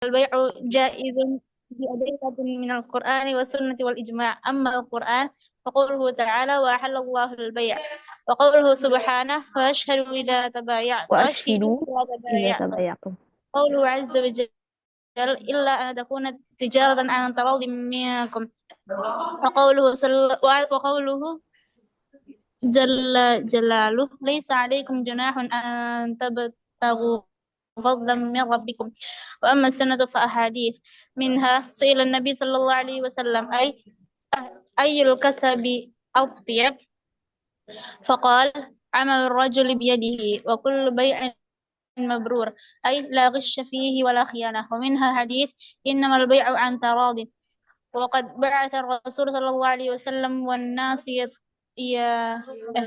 والبيع جائز بأدلة من القرآن والسنة والإجماع. أما القرآن فقوله تعالى وأحل الله البيع، وقوله سبحانه وأشهدوا وأشهدوا إذا إذا تبايعتم. تبايعتم. قوله عز وجل إلا أن تكون تجارة عن تراض منكم. وقوله جل جلاله ليس عليكم جناح أن تبتغوا فضلا من ربكم. وأما السنة فأحاديث منها سئل النبي صلى الله عليه وسلم أي الكسب أطيب؟ فقال عمل الرجل بيده وكل بيع مبرور، أي لا غش فيه ولا خيانة. ومنها حديث إنما البيع عن تراض. وقد بعث الرسول صلى الله عليه وسلم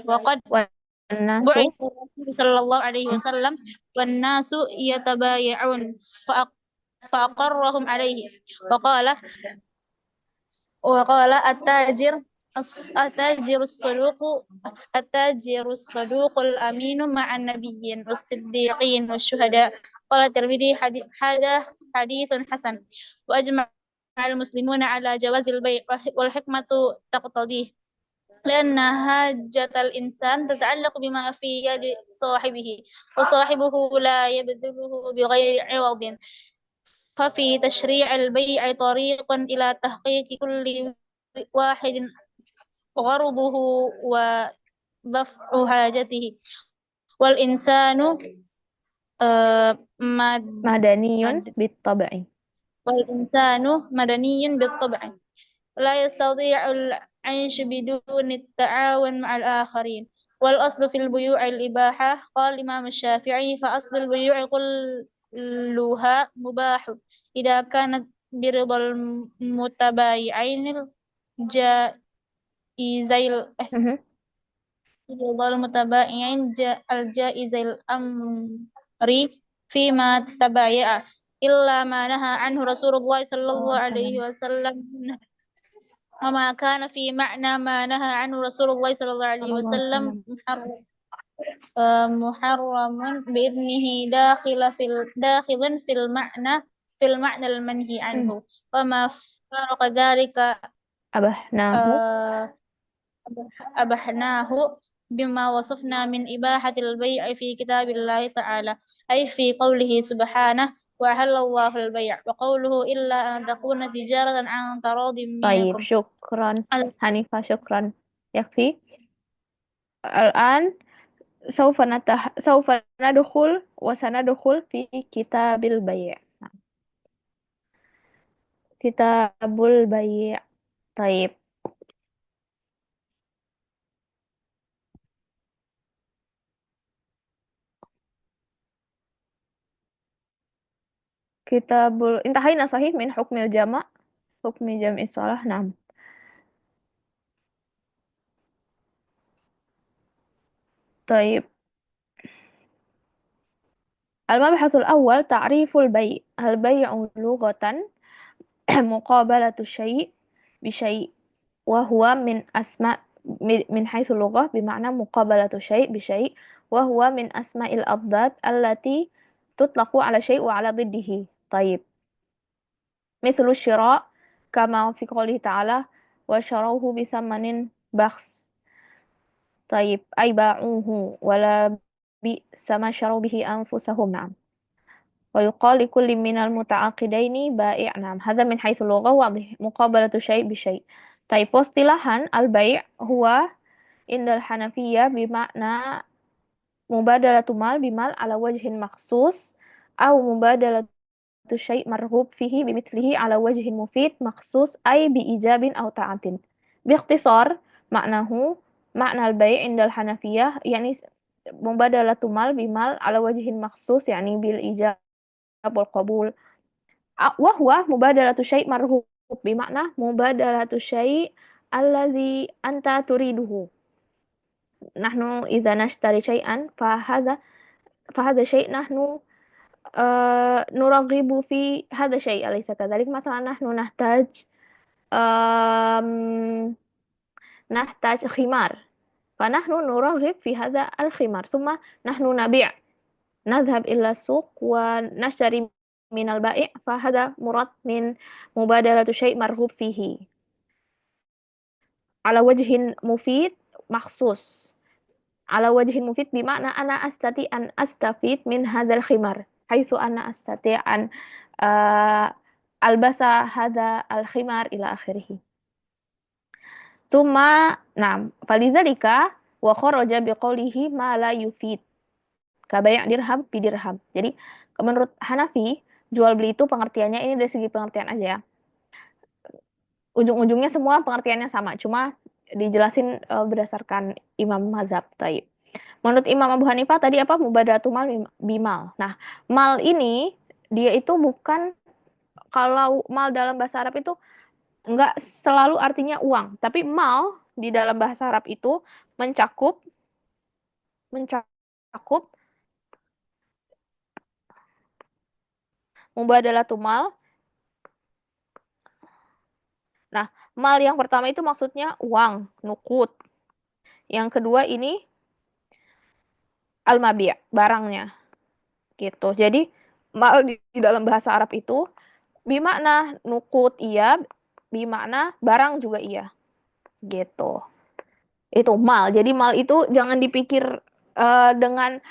وقد والناس بعث الرسول صلى الله عليه وسلم والناس يتبايعون فأقرهم عليه. وقال وقال التاجر الصدوق الأمين مع النبيين والصديقين والشهداء. قال الترمذي هذا حديث حسن. وأجمع المسلمون على جواز البيع، والحكمة تقتضيه، لأن حاجة الإنسان تتعلق بما في يد صاحبه، وصاحبه لا يبذله بغير عوض. ففي تشريع البيع طريق إلى تحقيق كل واحد غرضه ودفع حاجته. والإنسان آه، مد مدني مد بالطبع. والإنسان مدني بالطبع، لا يستطيع العيش بدون التعاون مع الآخرين. والأصل في البيوع الإباحة. قال الإمام الشافعي فأصل البيوع كلها مباح إذا كانت برضا المتبايعين مهم. برضا المتبايعين الجائز الأمر فيما تبايع، إلا ما نهى عنه رسول الله صلى صلى الله الله عليه عليه وسلم. وسلم. وما كان في معنى ما نهى عنه رسول الله صلى الله عليه صلى الله عليه وسلم وسلم. محرم بإذنه داخل في المعنى المنهي عنه. وما فارق ذلك أبحناه. آه، أبحناه بما وصفنا من إباحة البيع في كتاب الله تعالى، أي في قوله سبحانه وأحل الله البيع، وقوله إلا أن تكون تجارة عن تراض طيب منكم. شكرا حنيفة، شكرا. يكفي. الآن سوف ندخل وسندخل في كتاب البيع. كتاب البيع. طيب. انتهينا صحيح من حكم الجمع، حكم جمع الصلاة. نعم. طيب، المبحث الأول تعريف البيع. البيع لغة مقابلة الشيء بشيء، وهو من أسماء من حيث اللغة بمعنى مقابلة شيء بشيء، وهو من أسماء الأضداد التي تطلق على شيء وعلى ضده. طيب، مثل الشراء كما في قوله تعالى وشروه بثمن بخس. طيب، أي باعوه ولا بئس ما شروا به أنفسهم. نعم. ويقال لكل من المتعاقدين بائع. نعم، هذا من حيث اللغة واضح، مقابلة شيء بشيء. طيب، واصطلاحا البيع هو عند الحنفية بمعنى مبادلة مال بمال على وجه مخصوص، أو مبادلة شيء مرغوب فيه بمثله على وجه مفيد مخصوص، أي بإيجاب أو طاعة. باختصار معنى البيع عند الحنفية يعني مبادلة مال بمال على وجه مخصوص، يعني بالإيجاب والقبول. وهو مبادلة شيء مرغوب بمعنى مبادلة الشيء الذي أنت تريده. نحن إذا نشتري شيئا فهذا شيء نحن نرغب في هذا الشيء، أليس كذلك؟ مثلا نحن آم، نحتاج خمار، فنحن نرغب في هذا الخمار، ثم نحن نذهب إلى السوق ونشتري minal bai' fahada murad min mubadalatu syai' marhub fihi ala wajhin mufid maksus ala wajhin mufid bima'na ana astati an astafid min hadzal khimar haitsu ana astati an uh, albasa hadza al khimar ila akhirih. Tuma, nah, falidzalika wa kharaja biqaulihi ma la yufid. Kabai' dirham bi dirham. Jadi, menurut Hanafi, jual beli itu pengertiannya ini dari segi pengertian aja ya. Ujung-ujungnya semua pengertiannya sama, cuma dijelasin berdasarkan imam mazhab. Taib. Menurut Imam Abu Hanifah tadi apa? Mubadalatu mal bimal. Nah, mal ini dia itu bukan, kalau mal dalam bahasa Arab itu nggak selalu artinya uang, tapi mal di dalam bahasa Arab itu mencakup mencakup mubadalatu mal. Nah, mal yang pertama itu maksudnya uang, nukut. Yang kedua ini al-mabi', barangnya. Gitu. Jadi, mal di dalam bahasa Arab itu bimakna nukut iya, bimakna barang juga iya. Gitu. Itu mal. Jadi mal itu jangan dipikir dengan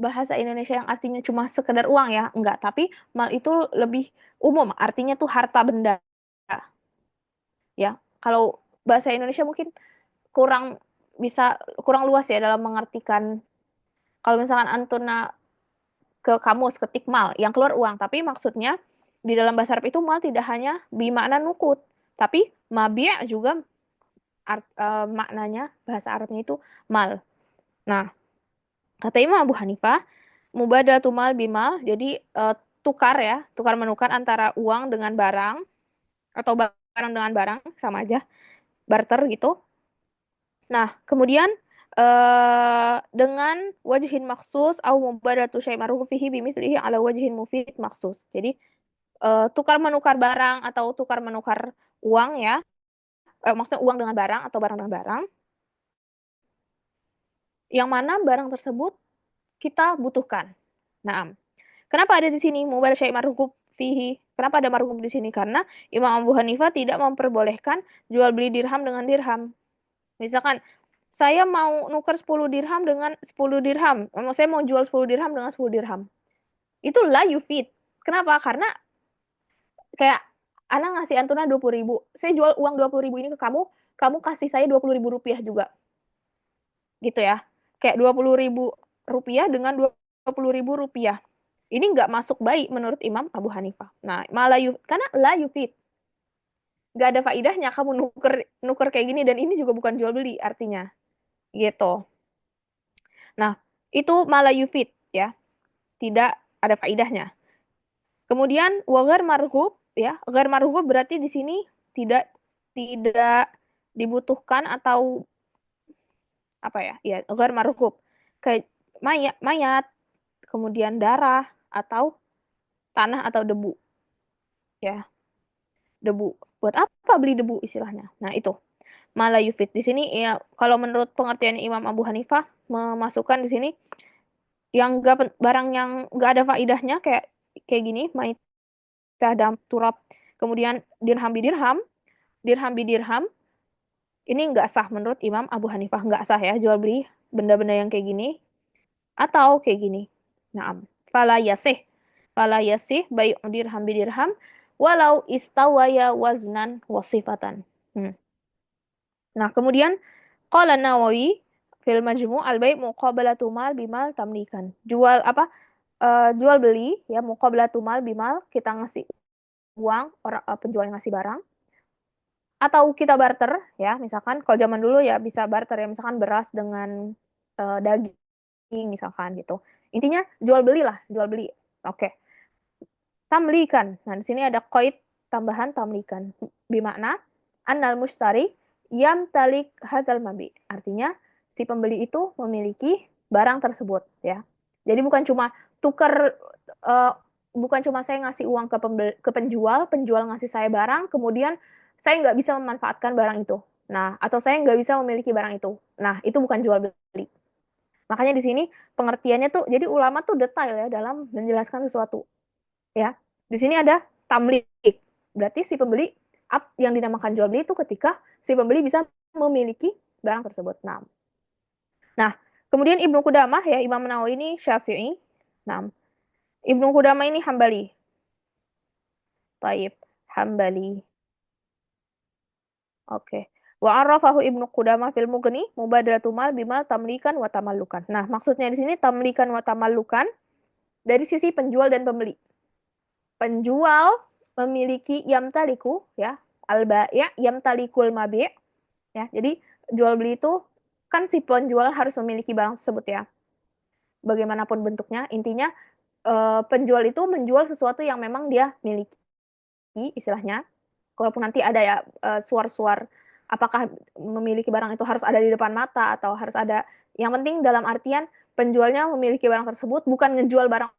bahasa Indonesia yang artinya cuma sekedar uang ya, enggak. Tapi mal itu lebih umum, artinya tuh harta benda. Ya, kalau bahasa Indonesia mungkin kurang kurang luas ya dalam mengartikan. Kalau misalkan Antuna ke kamus ketik mal yang keluar uang, tapi maksudnya di dalam bahasa Arab itu mal tidak hanya bermakna nukut, tapi mabi' juga maknanya bahasa Arabnya itu mal. Nah, kata Imam Abu Hanifah, mubadalatu mal bimal, jadi tukar ya, tukar menukar antara uang dengan barang atau barang dengan barang sama aja, barter gitu. Nah, kemudian dengan wajhin maksus au mubadalatu syai' ma'ruf fihi bimithlihi ala wajhin mufid maksus. Jadi tukar menukar barang atau tukar menukar uang ya, maksudnya uang dengan barang atau barang dengan barang, yang mana barang tersebut kita butuhkan. Nah, kenapa ada di sini mubarak syai' marhub fihi? Kenapa ada marhub di sini? Karena Imam Abu Hanifah tidak memperbolehkan jual beli dirham dengan dirham. Misalkan saya mau nuker 10 dirham dengan 10 dirham. Saya mau jual 10 dirham dengan 10 dirham. Itu la yufid. Kenapa? Karena kayak Ana ngasih Antuna 20.000. Saya jual uang 20.000 ini ke kamu, kamu kasih saya 20.000 rupiah juga. Gitu ya. Kayak 20.000 rupiah dengan 20.000 rupiah. Ini nggak masuk baik menurut Imam Abu Hanifah. Nah, malah karena la yufid. Nggak ada faidahnya kamu nuker nuker kayak gini, dan ini juga bukan jual beli artinya. Gitu. Nah, itu malah yufid ya. Tidak ada faidahnya. Kemudian wagar marhub ya, wagar marhub berarti di sini tidak tidak dibutuhkan atau apa ya? Ya, wagar marhub kayak mayat, kemudian darah atau tanah atau debu ya, debu. Buat apa beli debu istilahnya? Nah, itu malah yufid. Di sini ya kalau menurut pengertian Imam Abu Hanifah memasukkan di sini yang gak, barang yang nggak ada faidahnya kayak kayak gini, dam turab, kemudian dirham bidirham, dirham bidirham, ini nggak sah menurut Imam Abu Hanifah, nggak sah ya jual beli benda-benda yang kayak gini atau kayak gini. Naam. Fala yasih bayu dirham bidirham walau istawaya waznan wasifatan. Nah, kemudian qala Nawawi fil Majmu' al-bai' muqabalatu mal bimal tamlikan. Jual apa? Jual beli ya, muqabalatu mal bimal, kita ngasih uang, orang penjual yang ngasih barang, atau kita barter ya, misalkan kalau zaman dulu ya bisa barter ya, misalkan beras dengan daging misalkan gitu. Intinya jual beli lah, jual beli. Oke. Tamlikan. Nah, di sini ada qaid tambahan tamlikan. Bimakna annal mushtari yamtalik hadzal mabi. Artinya si pembeli itu memiliki barang tersebut ya. Jadi bukan cuma tuker uh, bukan cuma saya ngasih uang ke penjual, penjual ngasih saya barang, kemudian saya nggak bisa memanfaatkan barang itu. Nah, atau saya nggak bisa memiliki barang itu. Nah, itu bukan jual beli. Makanya di sini pengertiannya tuh, jadi ulama tuh detail ya dalam menjelaskan sesuatu. Ya. Di sini ada tamlik. Berarti si pembeli yang dinamakan jual beli itu ketika si pembeli bisa memiliki barang tersebut. Nah, kemudian Ibnu Qudamah ya, Imam Nawawi ini Syafi'i. Nah, Ibnu Qudamah ini Hambali. Taib, Hambali. Oke. Wa arrafahu Ibnu Qudamah fil Mughni mubadaratu mal bimal tamlikan wa tamallukan. Nah, maksudnya di sini tamlikan wa tamallukan dari sisi penjual dan pembeli. Penjual memiliki yamtaliku ya, al-bai' yamtalikul mabi', ya. Jadi jual beli itu kan si penjual harus memiliki barang tersebut ya. Bagaimanapun bentuknya, intinya penjual itu menjual sesuatu yang memang dia miliki istilahnya. Walaupun nanti ada ya suar-suar apakah memiliki barang itu harus ada di depan mata atau harus ada, yang penting dalam artian penjualnya memiliki barang tersebut, bukan ngejual barang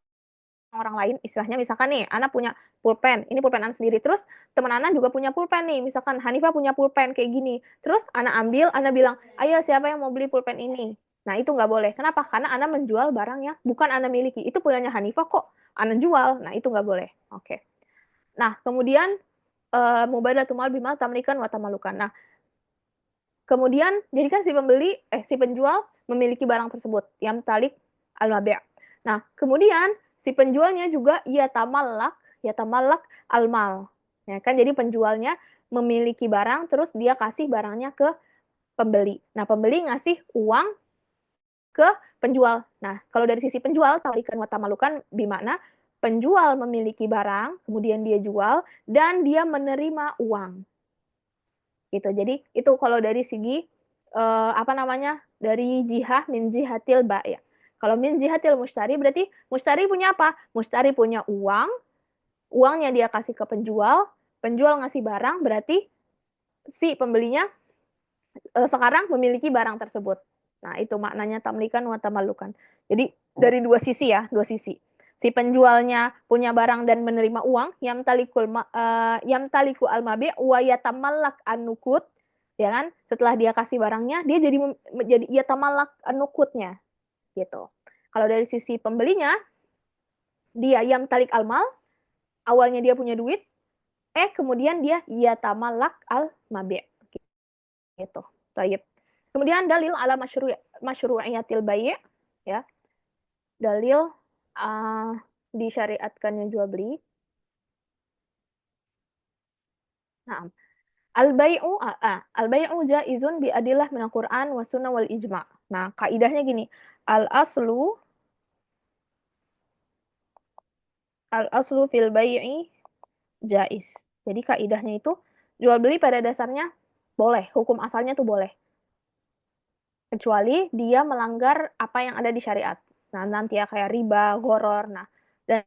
orang lain. Istilahnya misalkan nih, Ana punya pulpen, ini pulpen Ana sendiri, terus teman Ana juga punya pulpen nih, misalkan Hanifah punya pulpen kayak gini, terus Ana ambil, Ana bilang, ayo siapa yang mau beli pulpen ini? Nah itu nggak boleh. Kenapa? Karena Ana menjual barang yang bukan Ana miliki. Itu punyanya Hanifah kok Ana jual. Nah itu nggak boleh. Oke. Nah kemudian mubadalatul mal bimal tamlikan wa tamalukan. Nah kemudian jadi kan si penjual memiliki barang tersebut, yang talik al-mabi'. Nah, kemudian si penjualnya juga ya tamallak al-mal. Ya kan, jadi penjualnya memiliki barang terus dia kasih barangnya ke pembeli. Nah, pembeli ngasih uang ke penjual. Nah, kalau dari sisi penjual, talikan wa tamalukan bermakna penjual memiliki barang, kemudian dia jual dan dia menerima uang. Gitu. Jadi itu kalau dari segi apa namanya? Dari jihah min jihatil ba ya. Kalau min jihatil mustari berarti mustari punya apa? Mustari punya uang, uangnya dia kasih ke penjual, penjual ngasih barang, berarti si pembelinya sekarang memiliki barang tersebut. Nah, itu maknanya tamlikan wa tamalukan. Jadi dari dua sisi ya, dua sisi. Si penjualnya punya barang dan menerima uang, yamtaliku al-mabi' wa yatamallak an-nukut, ya kan? Setelah dia kasih barangnya, dia jadi yatamallak an-nukutnya gitu. Kalau dari sisi pembelinya, dia yamtalik al-mal, awalnya dia punya duit, kemudian dia yatamallak al-mabi' gitu. Taib. Kemudian dalil ala masyru'iyatil bai' ya. Dalil uh, disyariatkannya jual beli. Nah, al-bai'u jaizun bi adillah min al-Qur'an wa sunnah wal ijma'. Nah, kaidahnya gini. Al-aslu al-aslu fil bai'i jaiz. Jadi kaidahnya itu jual beli pada dasarnya boleh, hukum asalnya tuh boleh. Kecuali dia melanggar apa yang ada di syariat. Nah, nanti ya kayak riba, goror, nah, dan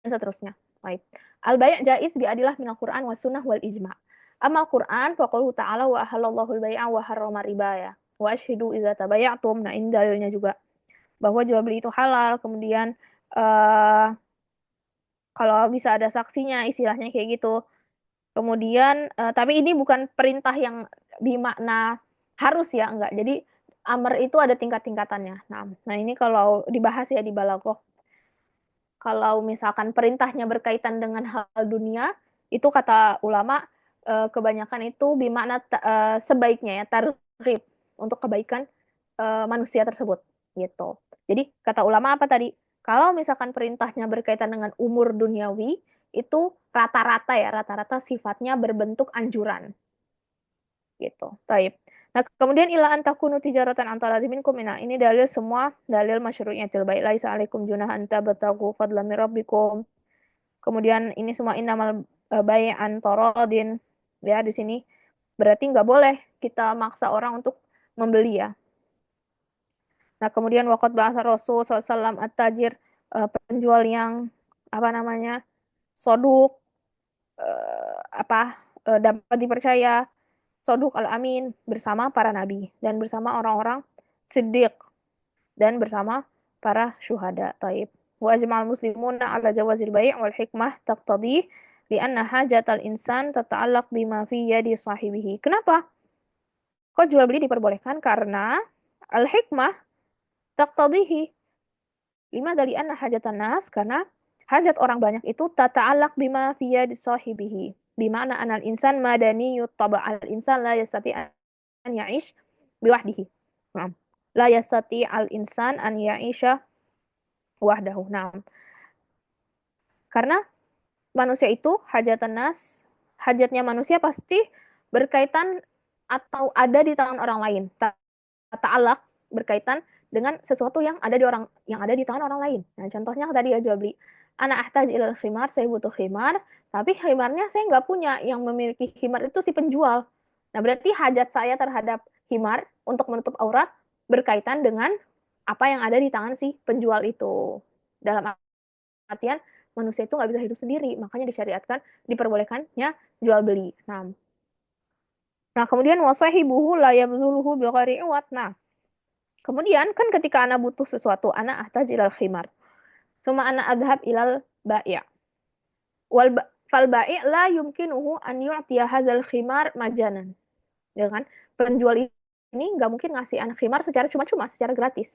seterusnya. Baik. Al-bai' jaiz bi adilah minal Qur'an wa sunnah wal ijma'. Amal Qur'an faqaluhu ta'ala wa ahallallahu al-bai'a wa harrama riba ya. Wa asyhidu idza tabayatum. Nah, ini dalilnya juga bahwa jual beli itu halal. Kemudian uh, kalau bisa ada saksinya, istilahnya kayak gitu. Kemudian tapi ini bukan perintah yang bermakna harus ya, enggak. Jadi amr itu ada tingkat-tingkatannya. Nah, ini kalau dibahas ya di balaghah. Kalau misalkan perintahnya berkaitan dengan hal dunia, itu kata ulama kebanyakan itu bermakna sebaiknya ya targhib untuk kebaikan manusia tersebut gitu. Jadi kata ulama apa tadi? Kalau misalkan perintahnya berkaitan dengan umur duniawi, itu rata-rata ya, rata-rata sifatnya berbentuk anjuran gitu. Taib. Nah, kemudian ila antakunu tijaratan antara minkum. Nah, ini dalil semua dalil masyru'iyatil bai' laisa alaikum junahan tabtagu fadlan min rabbikum. Kemudian ini semua innamal bai'an taradin. Ya, di sini berarti nggak boleh kita maksa orang untuk membeli ya. Nah, kemudian waqad ba'atsa Rasul SAW at-tajir, penjual yang apa namanya? Soduk, dapat dipercaya, Soduk al-Amin bersama para nabi dan bersama orang-orang siddiq dan bersama para syuhada. Taib. Wa ajma'al muslimuna ala jawazil bai' wal hikmah taqtadi li'anna hajatal insan tata'allaq bima fi yadi sahibihi. Kenapa? Kok jual beli diperbolehkan? Karena al-hikmah taqtadihi. Lima dari anna hajatan nas, karena hajat orang banyak itu tata'allaq bima fi yadi sahibihi. Bimana anal insan madaniyut taba' al insan la yastati an ya'ish biwahdihi. Nah, la yastati al insan an ya'isha wahdahu. Nah, karena manusia itu hajatan nas, hajatnya manusia pasti berkaitan atau ada di tangan orang lain. Ta'alaq berkaitan dengan sesuatu yang ada di tangan orang lain. Nah, contohnya tadi ya jual beli. Anak ahtaj ilal khimar, saya butuh khimar, tapi khimarnya saya nggak punya. Yang memiliki khimar itu si penjual. Nah, berarti hajat saya terhadap khimar untuk menutup aurat berkaitan dengan apa yang ada di tangan si penjual itu. Dalam artian manusia itu nggak bisa hidup sendiri, makanya disyariatkan diperbolehkannya jual beli. Nah, kemudian wasahibuhu la yabdhuluhu bighairi iwat. Nah, kemudian kan ketika anak butuh sesuatu, anak ahtaj ilal khimar. Suma anak adhab ilal ba'i'. Fal ba'i' la yumkinuhu an yu'tiya hadzal khimar majanan. Ya kan? Penjual ini nggak mungkin ngasih anak khimar secara cuma-cuma, secara gratis.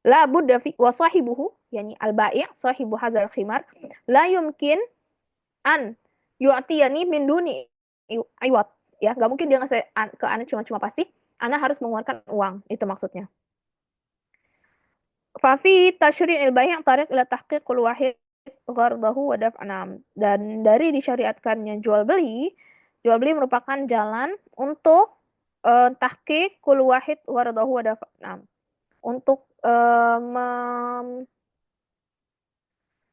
La budda fi wa sahibuhu, yani al ba'i' sahibu hadzal khimar, la yumkin an yu'tiyani min duni iwat. Ya, nggak mungkin dia ngasih ke anak cuma-cuma, pasti anak harus mengeluarkan uang. Itu maksudnya. Fafi tasyri'il bai' tarik ila tahqiqul wahid ghardahu wa daf'anam. Dan dari disyariatkannya jual beli merupakan jalan untuk tahqiqul wahid ghardahu wa daf'anam. Untuk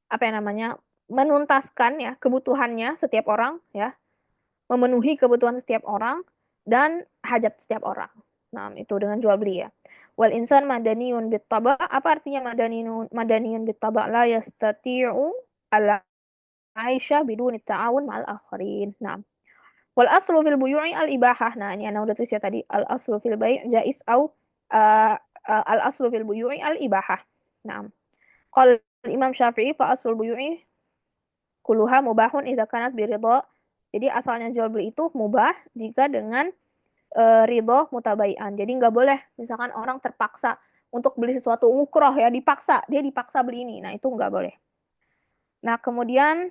apa yang namanya? Menuntaskan ya kebutuhannya setiap orang ya, memenuhi kebutuhan setiap orang dan hajat setiap orang. Nah, itu dengan jual beli ya. Wal insan madaniyun bittaba. Apa artinya madaniyun bittaba? La yastati'u al aisha biduni ta'awun ma'al akharin. Nah, wal aslu fil buyu'i al ibahah. Nah, ini ana udah tulis ya tadi. Al aslu fil bai' jaiz au al aslu fil buyu'i al ibahah. Nah, qala Imam Syafi'i fa aslul buyu'i kulluha mubahun idza kanat biridha. Jadi asalnya jual beli itu mubah jika dengan ridho mutabaian. Jadi nggak boleh misalkan orang terpaksa untuk beli sesuatu mukroh ya, dia dipaksa beli ini. Nah, itu nggak boleh. Nah, kemudian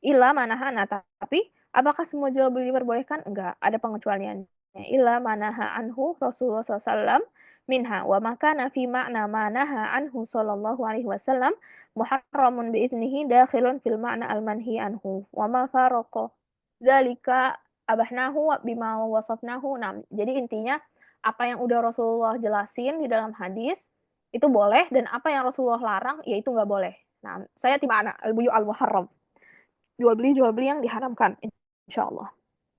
ila manaha, nah tapi apakah semua jual beli diperbolehkan? Enggak, ada pengecualiannya. Ila manaha anhu Rasulullah SAW minha wa makana fi ma'na manaha anhu sallallahu alaihi wasallam muharramun bi'idnihi dakhilun fil ma'na al-manhi anhu wa ma faraqa dzalika abahnahu bima wasafnahu. Nah, jadi intinya apa yang udah Rasulullah jelasin di dalam hadis itu boleh, dan apa yang Rasulullah larang ya itu nggak boleh. Nah, saya tiba anak al-buyu al-muharram, jual beli yang diharamkan, insya Allah.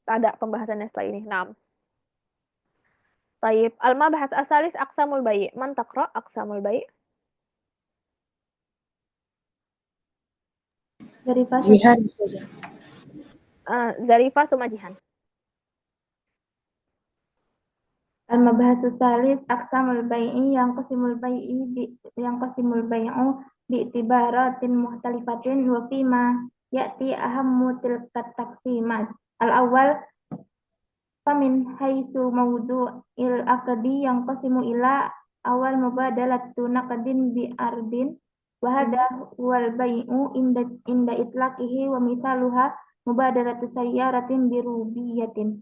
Ada pembahasannya setelah ini. Nah, taib al-mabahats asalis aqsamul bai'. Man taqra aqsamul bai'? Zarifah. Jihan saja. Zarifah suma Jihan. Al-mabahasu salis aqsamul bai'i yang qasimul bai'u bi'tibaratin muhtalifatin wa fima ya'ti ahammu tilkat taqsimat. Al-awwal famin haitsu mawdu'il aqdi yang qasimu ila awal mubadalatu naqdin bi ardin wa hada wal bai'u inda itlaqihi wa mithaluha mubadalatu sayyaratin birubiyatin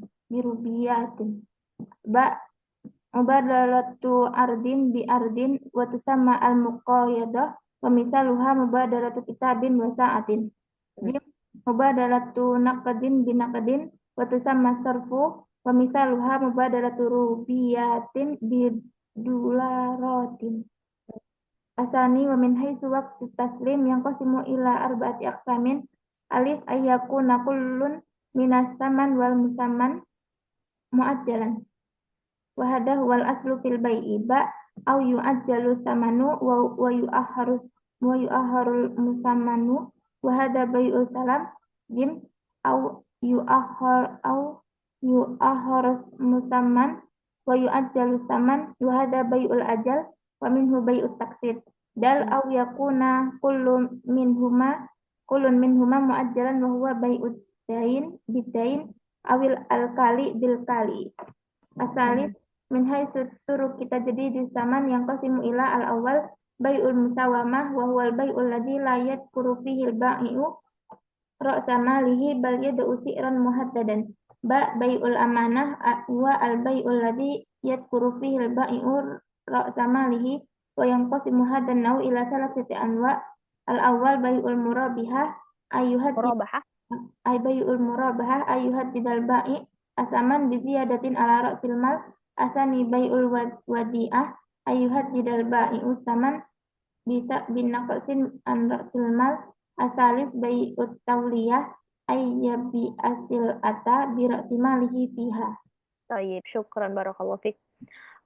ba mubadalatu ardin bi ardin wa tusamma al muqayyadah wa mithaluha mubadalatu kitabin wa sa'atin. Mubadalatu naqdin bi naqdin wa tusamma sarfu wa mithaluha mubadalatu rubiyatin bi dolaratin. Asani wa min haitsu waqtu taslim yang qasimu ila arba'ati aqsamin. Alif ayyakuna kullun minas saman wal musamman muajjalan. Wahada wal aslu fil bai'i ba au yu'ajjalu samanu wa yu'ahharul musammanu wahada bai'u salam jim au yu'ahharus musamman wa yu'ajjalu saman wahada bai'ul ajal wa minhu bai'ut taksir dal au yakuna kullun minhuma mu'ajjalan wa huwa bai'ud dain bidain awil al-kali bil kali. Asalif min haitsu turuq kita jadi di zaman yang qasimu ila al-awwal bai'ul musawamah wa huwal bai'ul ladzi la yadhkuru fihi al-bai'u ra'sa malihi bal yad'u si'ran muhaddadan. Bai'ul amanah wa al-bai'ul ladzi yadhkuru fihi al-bai'u ra'sa malihi wa yanqasimu hadan naw ila salasati anwa. Al-awwal bai'ul murabihah ayyuhad Murabahah. ay bai'ul murabahah ayyuhaddidal bai' asaman bi ziyadatin ala ra'sil mal. Asani bai'ul wadi'ah ayyuhaddidal bai'u saman bisa binaqsin an ra'sil mal. Asalif bai'ut tawliyah ayyabi asil ata bi ra'si malihi fiha. Tayyib, syukran barakallahu fik.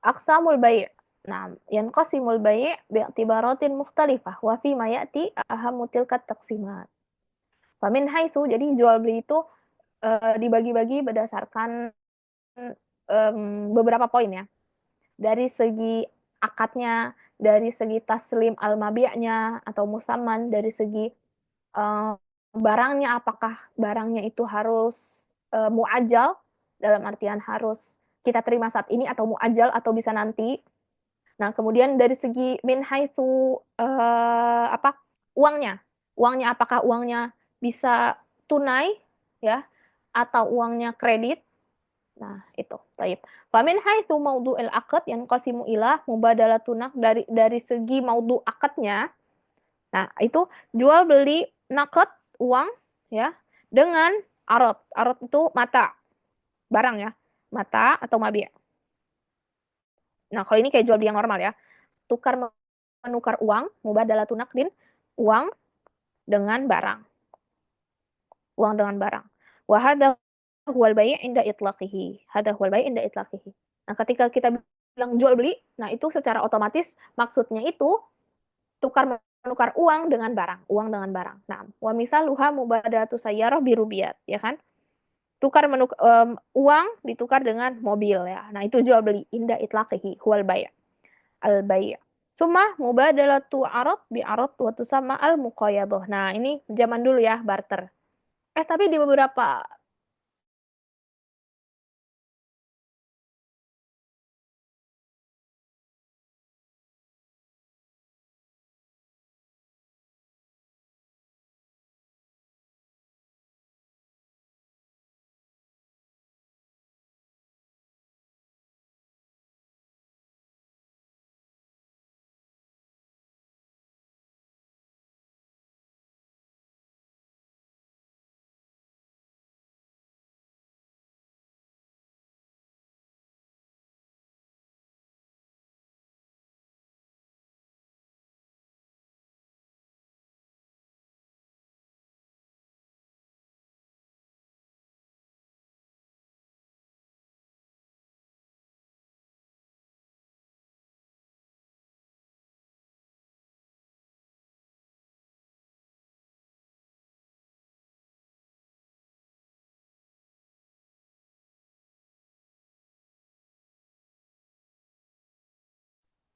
Aqsamul bai'. Nah, yanqasimul bai' bi'tibaratin mukhtalifah wa fi ma ya'ti ahammu tilka taqsimat. Famin haitsu, jadi jual beli itu dibagi-bagi berdasarkan beberapa poin ya. Dari segi akadnya, dari segi taslim al-mabi'nya atau musaman, dari segi eh, barangnya, apakah barangnya itu harus muajjal, dalam artian harus kita terima saat ini atau muajjal atau bisa nanti. Nah, kemudian dari segi min haitsu apa uangnya. Uangnya apakah uangnya bisa tunai ya atau uangnya kredit. Nah, itu. Baik. Famin haitsu maudu'il aqd yang qasimu ilah mubadalatun dari segi maudu akadnya. Nah, itu jual beli naked uang ya dengan arot. Arot itu mata, barang ya. Mata atau mabi'. Nah, kalau ini kayak jual beli yang normal ya. Tukar menukar uang, mubadalatun naqdin, uang dengan barang. Uang dengan barang. Wa hadza huwal bai' inda itlaqihi. Hadza huwal bai' inda itlaqihi. Nah, ketika kita bilang jual beli, nah itu secara otomatis maksudnya itu tukar menukar uang dengan barang, uang dengan barang. Nah, wa misaluha mubadalatu sayyarah birubiyat, ya kan? Tukar uang ditukar dengan mobil ya. Nah, itu jual beli inda itlaqihi huwal bai'. Al bai'. Summa mubadalatu arad bi arad wa tusamma al muqayyadah. Nah, ini zaman dulu ya barter. Tapi di beberapa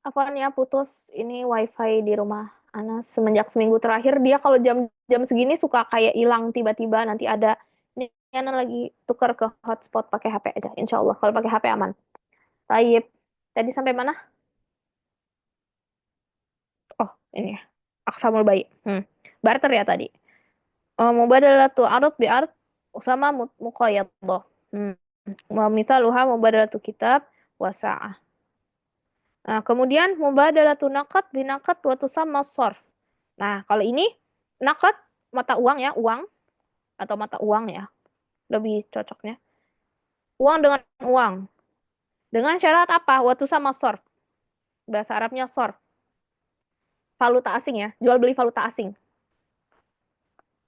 apa nih ya putus ini wifi di rumah Ana semenjak seminggu terakhir dia kalau jam-jam segini suka kayak hilang tiba-tiba nanti ada ini Ana lagi tukar ke hotspot pakai HP aja insya Allah kalau pakai HP aman. Taib tadi sampai mana? Oh ini ya aksamul bayi. Barter ya tadi. Mubadalatu arad bi arad sama muqayyadah. Mithluha mubadalatu kitab wasa'ah. Nah, kemudian mubadalatu naqad binaqad wa tusamma sharf. Nah, kalau ini naqad mata uang ya, uang atau mata uang ya, lebih cocoknya. Uang dengan uang. Dengan syarat apa? Wa tusamma sharf. Bahasa Arabnya sharf. Valuta asing ya, jual beli valuta asing.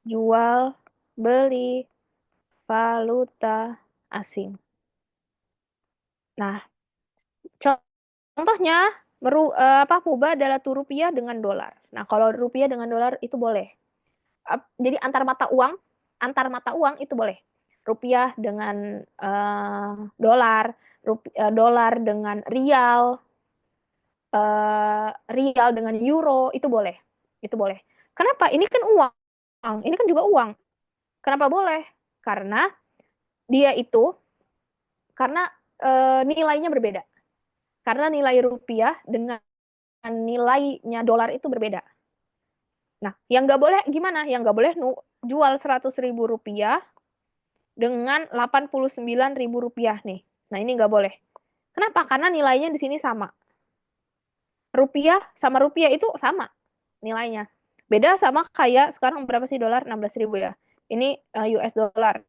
Jual beli valuta asing. Nah, contohnya mubadalah rupiah dengan dolar. Nah, kalau rupiah dengan dolar itu boleh. Jadi antar mata uang itu boleh. Rupiah dengan dolar, dolar dengan rial, rial dengan euro itu boleh. Itu boleh. Kenapa? Ini kan uang. Ini kan juga uang. Kenapa boleh? Karena dia itu karena nilainya berbeda. Karena nilai rupiah dengan nilainya dolar itu berbeda. Nah, yang nggak boleh gimana? Yang nggak boleh jual 100.000 rupiah dengan 89.000 rupiah nih. Nah, ini nggak boleh. Kenapa? Karena nilainya di sini sama. Rupiah sama rupiah itu sama nilainya. Beda sama kayak sekarang berapa sih dolar? 16.000 ya. Ini US dollar.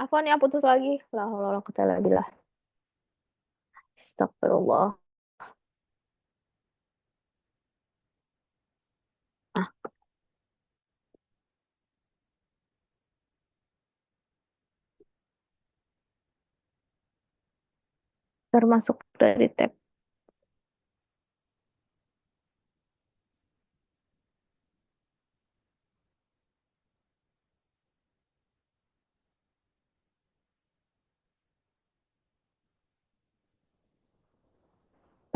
Afwan ya putus lagi. La haula wala quwata illa billah. Astagfirullah. Ah, termasuk dari tab.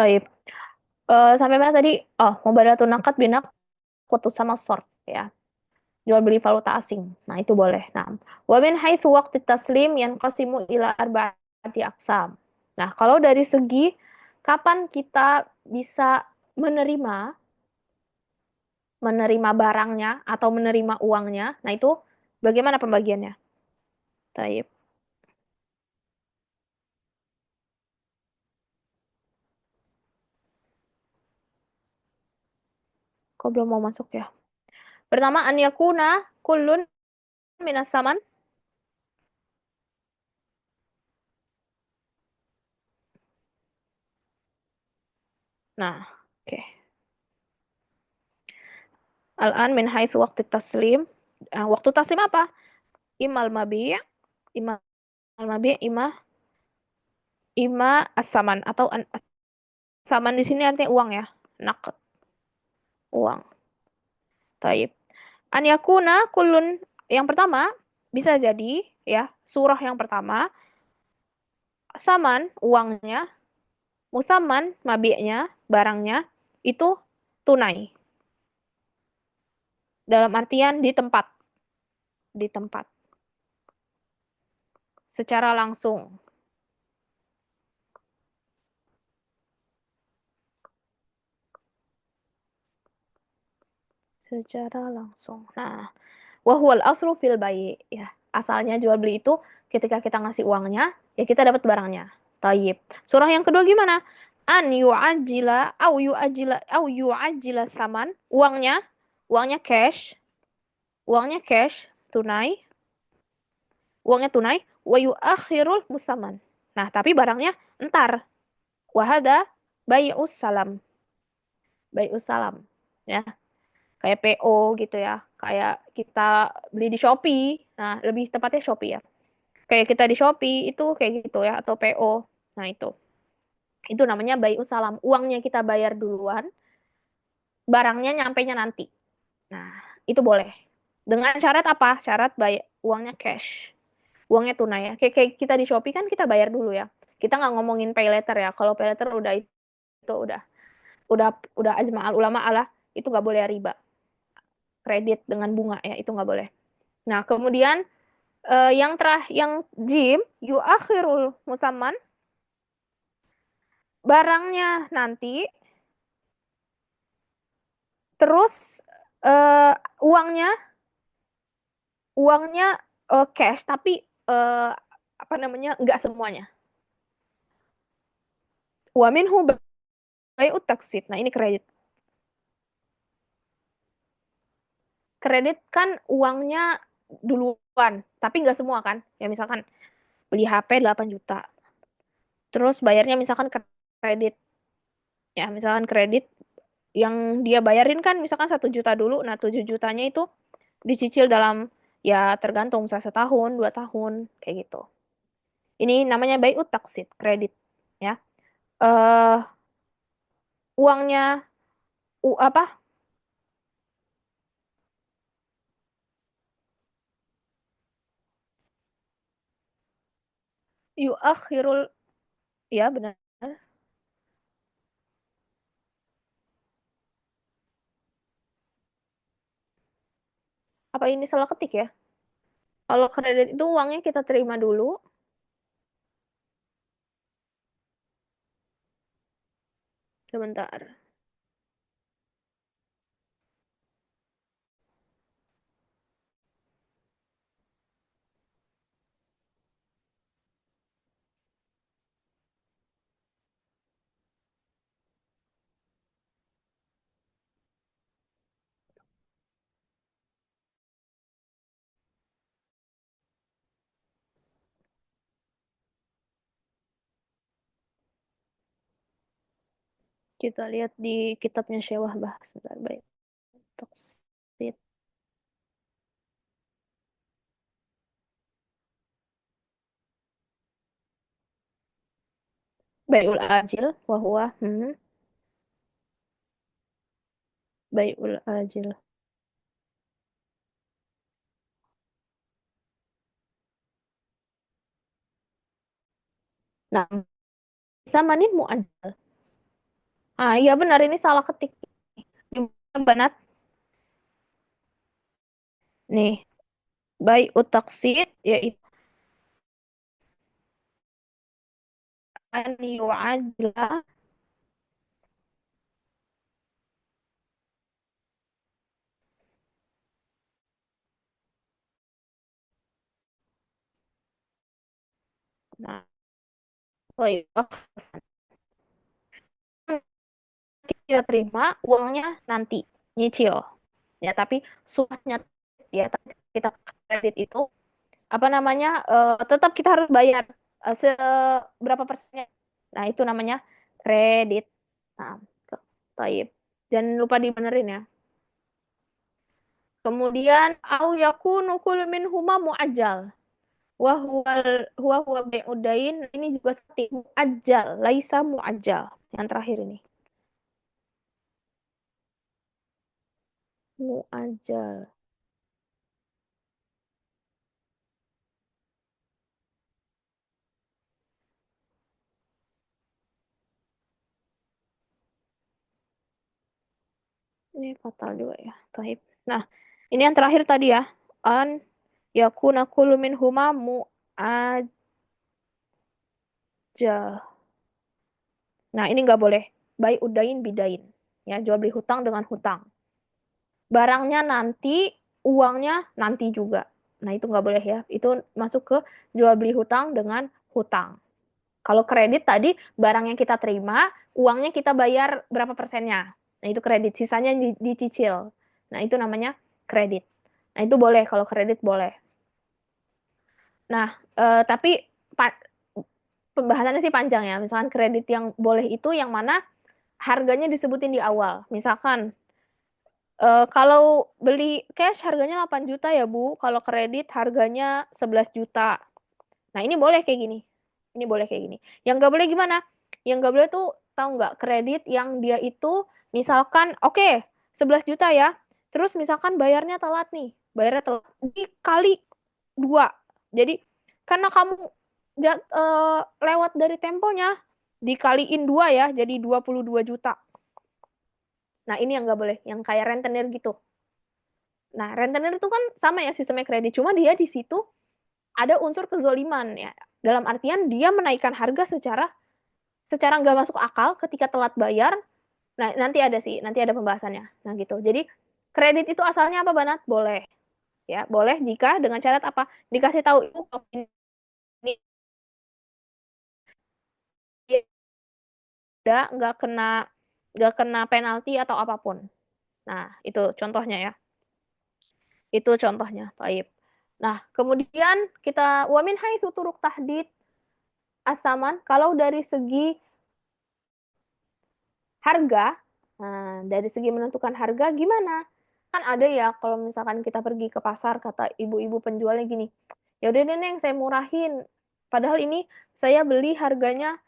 Baik. Sampai mana tadi? Oh, mubadatun nakad binak putus sama sort ya. Jual beli valuta asing. Nah, itu boleh. Nah, wa min haitsu waqti taslim yanqasimu ila arba'ati aqsam. Nah, kalau dari segi kapan kita bisa menerima menerima barangnya atau menerima uangnya, nah itu bagaimana pembagiannya? Taib. Kok belum mau masuk ya? Pertama, an yakuna kullun minas saman. Nah, oke. Al-an min haitsu waqti taslim. Waktu taslim apa? Imal mabi', imal mabi', ima as-saman atau saman di sini artinya uang ya. Naqd, uang. Taib. An yakuna kullun yang pertama bisa jadi ya, surah yang pertama saman uangnya, musaman mabi'nya, barangnya itu tunai. Dalam artian di tempat secara langsung, secara langsung. Nah, wahwal asru fil bayi ya. Asalnya jual beli itu ketika kita ngasih uangnya, ya kita dapat barangnya. Taib. Surah yang kedua gimana? An yu'ajila saman. Uangnya cash, tunai, uangnya tunai, wa yu'akhirul musaman. Nah, tapi barangnya entar. Wahada bai'us salam. Bai'us salam. Ya, kayak PO gitu ya. Kayak kita beli di Shopee. Nah, lebih tepatnya Shopee ya. Kayak kita di Shopee itu kayak gitu ya, atau PO. Nah, itu. Itu namanya bai'us salam. Uangnya kita bayar duluan, barangnya nyampainya nanti. Nah, itu boleh. Dengan syarat apa? Syarat bayar uangnya cash. Uangnya tunai ya. Kayak kita di Shopee kan kita bayar dulu ya. Kita nggak ngomongin pay letter ya. Kalau pay letter udah itu udah udah ajma'al ulama Allah itu nggak boleh riba. Kredit dengan bunga ya itu nggak boleh. Nah kemudian yang jim yuakhirul musamman barangnya nanti terus eh, uangnya uangnya cash tapi eh, apa namanya nggak semuanya. Wa minhu bai'ut taksid. Nah ini kredit. Kredit kan uangnya duluan, tapi nggak semua kan. Ya misalkan beli HP 8 juta. Terus bayarnya misalkan kredit. Ya misalkan kredit yang dia bayarin kan misalkan 1 juta dulu. Nah 7 jutanya itu dicicil dalam ya tergantung misalnya setahun, 2 tahun, kayak gitu. Ini namanya bai'ut taksid, kredit. Ya. eh Uangnya apa? Yuakhirul ya benar. Apa ini salah ketik ya? Kalau kredit itu uangnya kita terima dulu, sebentar. Kita lihat di kitabnya Syewah Bahas. Sebentar, baik. Toksit. Bai'ul ajil, wahwa. Bai'ul ajil. Nah, zamanin mu'ajjal. Ah, iya benar ini salah ketik. Gimana, Mbak Nat? Nih, bai'ut taksit yaitu an yu'ajjala. Nah, oh iya, kita terima uangnya nanti nyicil. Ya, tapi suahnya ya tapi kita kredit itu apa namanya tetap kita harus bayar seberapa persennya. Nah, itu namanya kredit. Nah, taib. Jangan lupa dibenerin ya. Kemudian au yakunu kullu minhuma muajjal. Wa huwa bai'udain ini juga seperti muajjal, laisa muajjal. Yang terakhir ini. Muajjal. Ini fatal juga ya. Taib. Nah, ini yang terakhir tadi ya. An yakuna kullu minhuma muajjal. Nah, ini nggak boleh. Bai'udain bidain. Ya, jual beli hutang dengan hutang. Barangnya nanti, uangnya nanti juga. Nah, itu nggak boleh ya. Itu masuk ke jual beli hutang dengan hutang. Kalau kredit tadi, barang yang kita terima, uangnya kita bayar berapa persennya. Nah, itu kredit. Sisanya dicicil. Nah, itu namanya kredit. Nah, itu boleh. Kalau kredit boleh. Nah, tapi pembahasannya sih panjang ya. Misalkan kredit yang boleh itu yang mana harganya disebutin di awal. Misalkan, kalau beli cash harganya 8 juta ya, Bu. Kalau kredit harganya 11 juta. Nah, ini boleh kayak gini. Ini boleh kayak gini. Yang nggak boleh gimana? Yang nggak boleh tuh, tahu nggak, kredit yang dia itu misalkan, oke, 11 juta ya. Terus misalkan bayarnya telat nih. Bayarnya telat. Dikali 2. Jadi, karena kamu lewat dari temponya, dikaliin 2 ya, jadi 22 juta. Nah, ini yang nggak boleh. Yang kayak rentenir gitu. Nah, rentenir itu kan sama ya sistemnya kredit. Cuma dia di situ ada unsur kezoliman ya. Dalam artian dia menaikkan harga secara secara nggak masuk akal ketika telat bayar. Nah, nanti ada pembahasannya. Nah, gitu. Jadi kredit itu asalnya apa, Banat? Boleh. Ya, boleh jika dengan syarat apa? Dikasih tahu itu ini tidak nggak kena penalti atau apapun. Nah, itu contohnya ya. Itu contohnya. Baik. Nah, kemudian kita wamin haitsu turuk tahdid asaman, kalau dari segi harga, nah, dari segi menentukan harga gimana? Kan ada ya kalau misalkan kita pergi ke pasar, kata ibu-ibu penjualnya gini, ya udah deh Neng, saya murahin. Padahal ini saya beli harganya,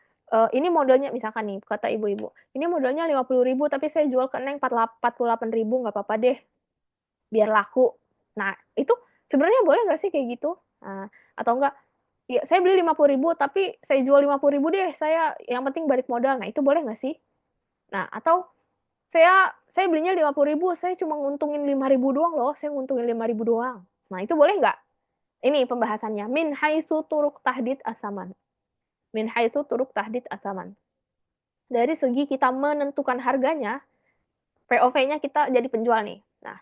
ini modelnya misalkan nih, kata ibu-ibu, ini modelnya 50.000, tapi saya jual ke Neng 48.000, nggak apa-apa deh, biar laku. Nah, itu sebenarnya boleh nggak sih kayak gitu? Nah, atau enggak, ya saya beli 50.000, tapi saya jual 50.000 deh, saya yang penting balik modal. Nah, itu boleh nggak sih? Nah, atau saya belinya 50.000, saya cuma nguntungin 5.000 doang loh, saya nguntungin 5.000 doang. Nah, itu boleh nggak? Ini pembahasannya. Min haitsu turuk tahdid asaman. Min haitsu turuk tahdid asaman. Dari segi kita menentukan harganya, POV-nya kita jadi penjual nih. Nah,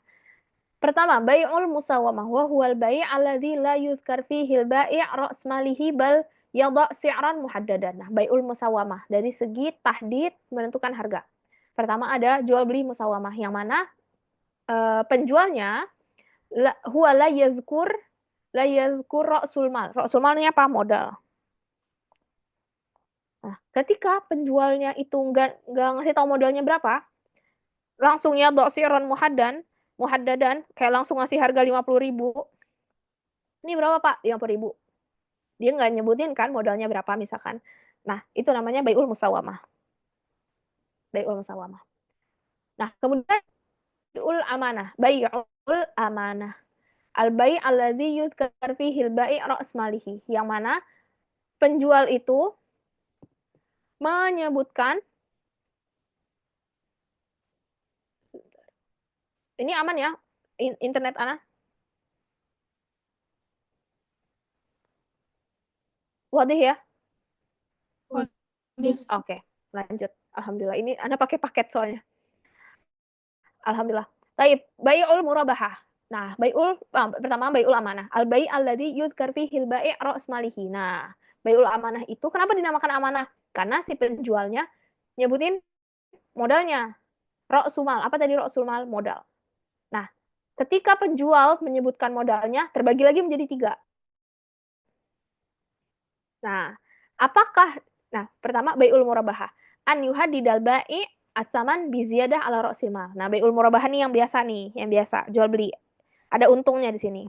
pertama, bai'ul musawamah wa huwal bai' alladzi la yuzkar fihi al-bai' ra's malihi bal yadha' si'ran muhaddadan. Nah, bai'ul musawamah dari segi tahdid menentukan harga. Pertama ada jual beli musawamah yang mana penjualnya huwa la yazkur ra'sul mal. Ra'sul malnya apa? Modal. Nah, ketika penjualnya itu nggak ngasih tahu modalnya berapa, langsung ya doksiron muhaddadan, kayak langsung ngasih harga 50.000. Ini berapa Pak? 50.000. Dia nggak nyebutin kan modalnya berapa misalkan. Nah, itu namanya bai'ul musawamah. Bai'ul musawamah. Nah, kemudian bai'ul amanah. Bai'ul amanah. Al-bai' alladzi yuzkar fihi al-bai' ra's malihi. Yang mana penjual itu menyebutkan, ini aman ya internet Ana? Wadih ya? Oke, lanjut. Alhamdulillah. Ini Ana pakai paket soalnya. Alhamdulillah. Taib, bai'ul murabahah. Nah, pertama bai'ul amanah. Al bai' alladzi yudkar fihi al bai' ra's malihi. Nah, bai'ul amanah itu kenapa dinamakan amanah? Karena si penjualnya nyebutin modalnya. Ra'sul mal. Apa tadi ra'sul mal? Modal. Nah, ketika penjual menyebutkan modalnya, terbagi lagi menjadi 3. Nah, apakah, nah, pertama bai'ul murabahah. An yuhaddidal bai' asaman biziyadah ala ra'sil mal. Nah, bai'ul murabahah nih yang biasa, jual beli. Ada untungnya di sini.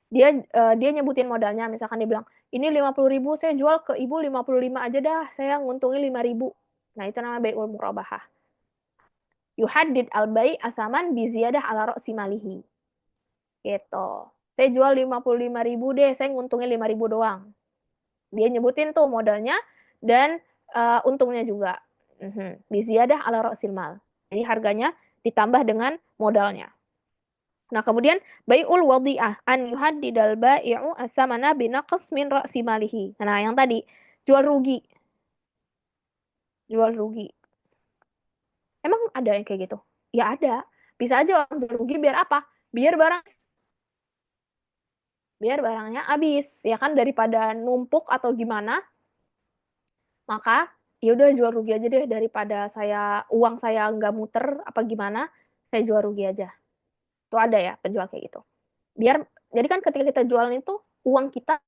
Dia nyebutin modalnya, misalkan dia bilang, ini 50.000, saya jual ke ibu 55 aja dah, saya nguntungin 5.000. Nah, itu namanya bai'ul murabahah. Yuhaddid al bai' asaman biziyadah ala ra'si malihi. Gitu. Saya jual 55.000 deh, saya nguntungin 5.000 doang. Dia nyebutin tuh modalnya dan untungnya juga. Biziyadah ala ra'sil mal. Jadi harganya ditambah dengan modalnya. Nah, kemudian bai'ul wadi'ah an yuhaddidal bai'u as-samana binaqs min ra'si malihi. Nah, yang tadi jual rugi. Jual rugi. Emang ada yang kayak gitu? Ya ada. Bisa aja orang jual rugi biar apa? Biar barang biar barangnya habis, ya kan, daripada numpuk atau gimana, maka ya udah jual rugi aja deh, daripada uang saya nggak muter apa gimana, saya jual rugi aja. Itu ada ya penjual kayak gitu. Jadi kan ketika kita jualan itu uang kita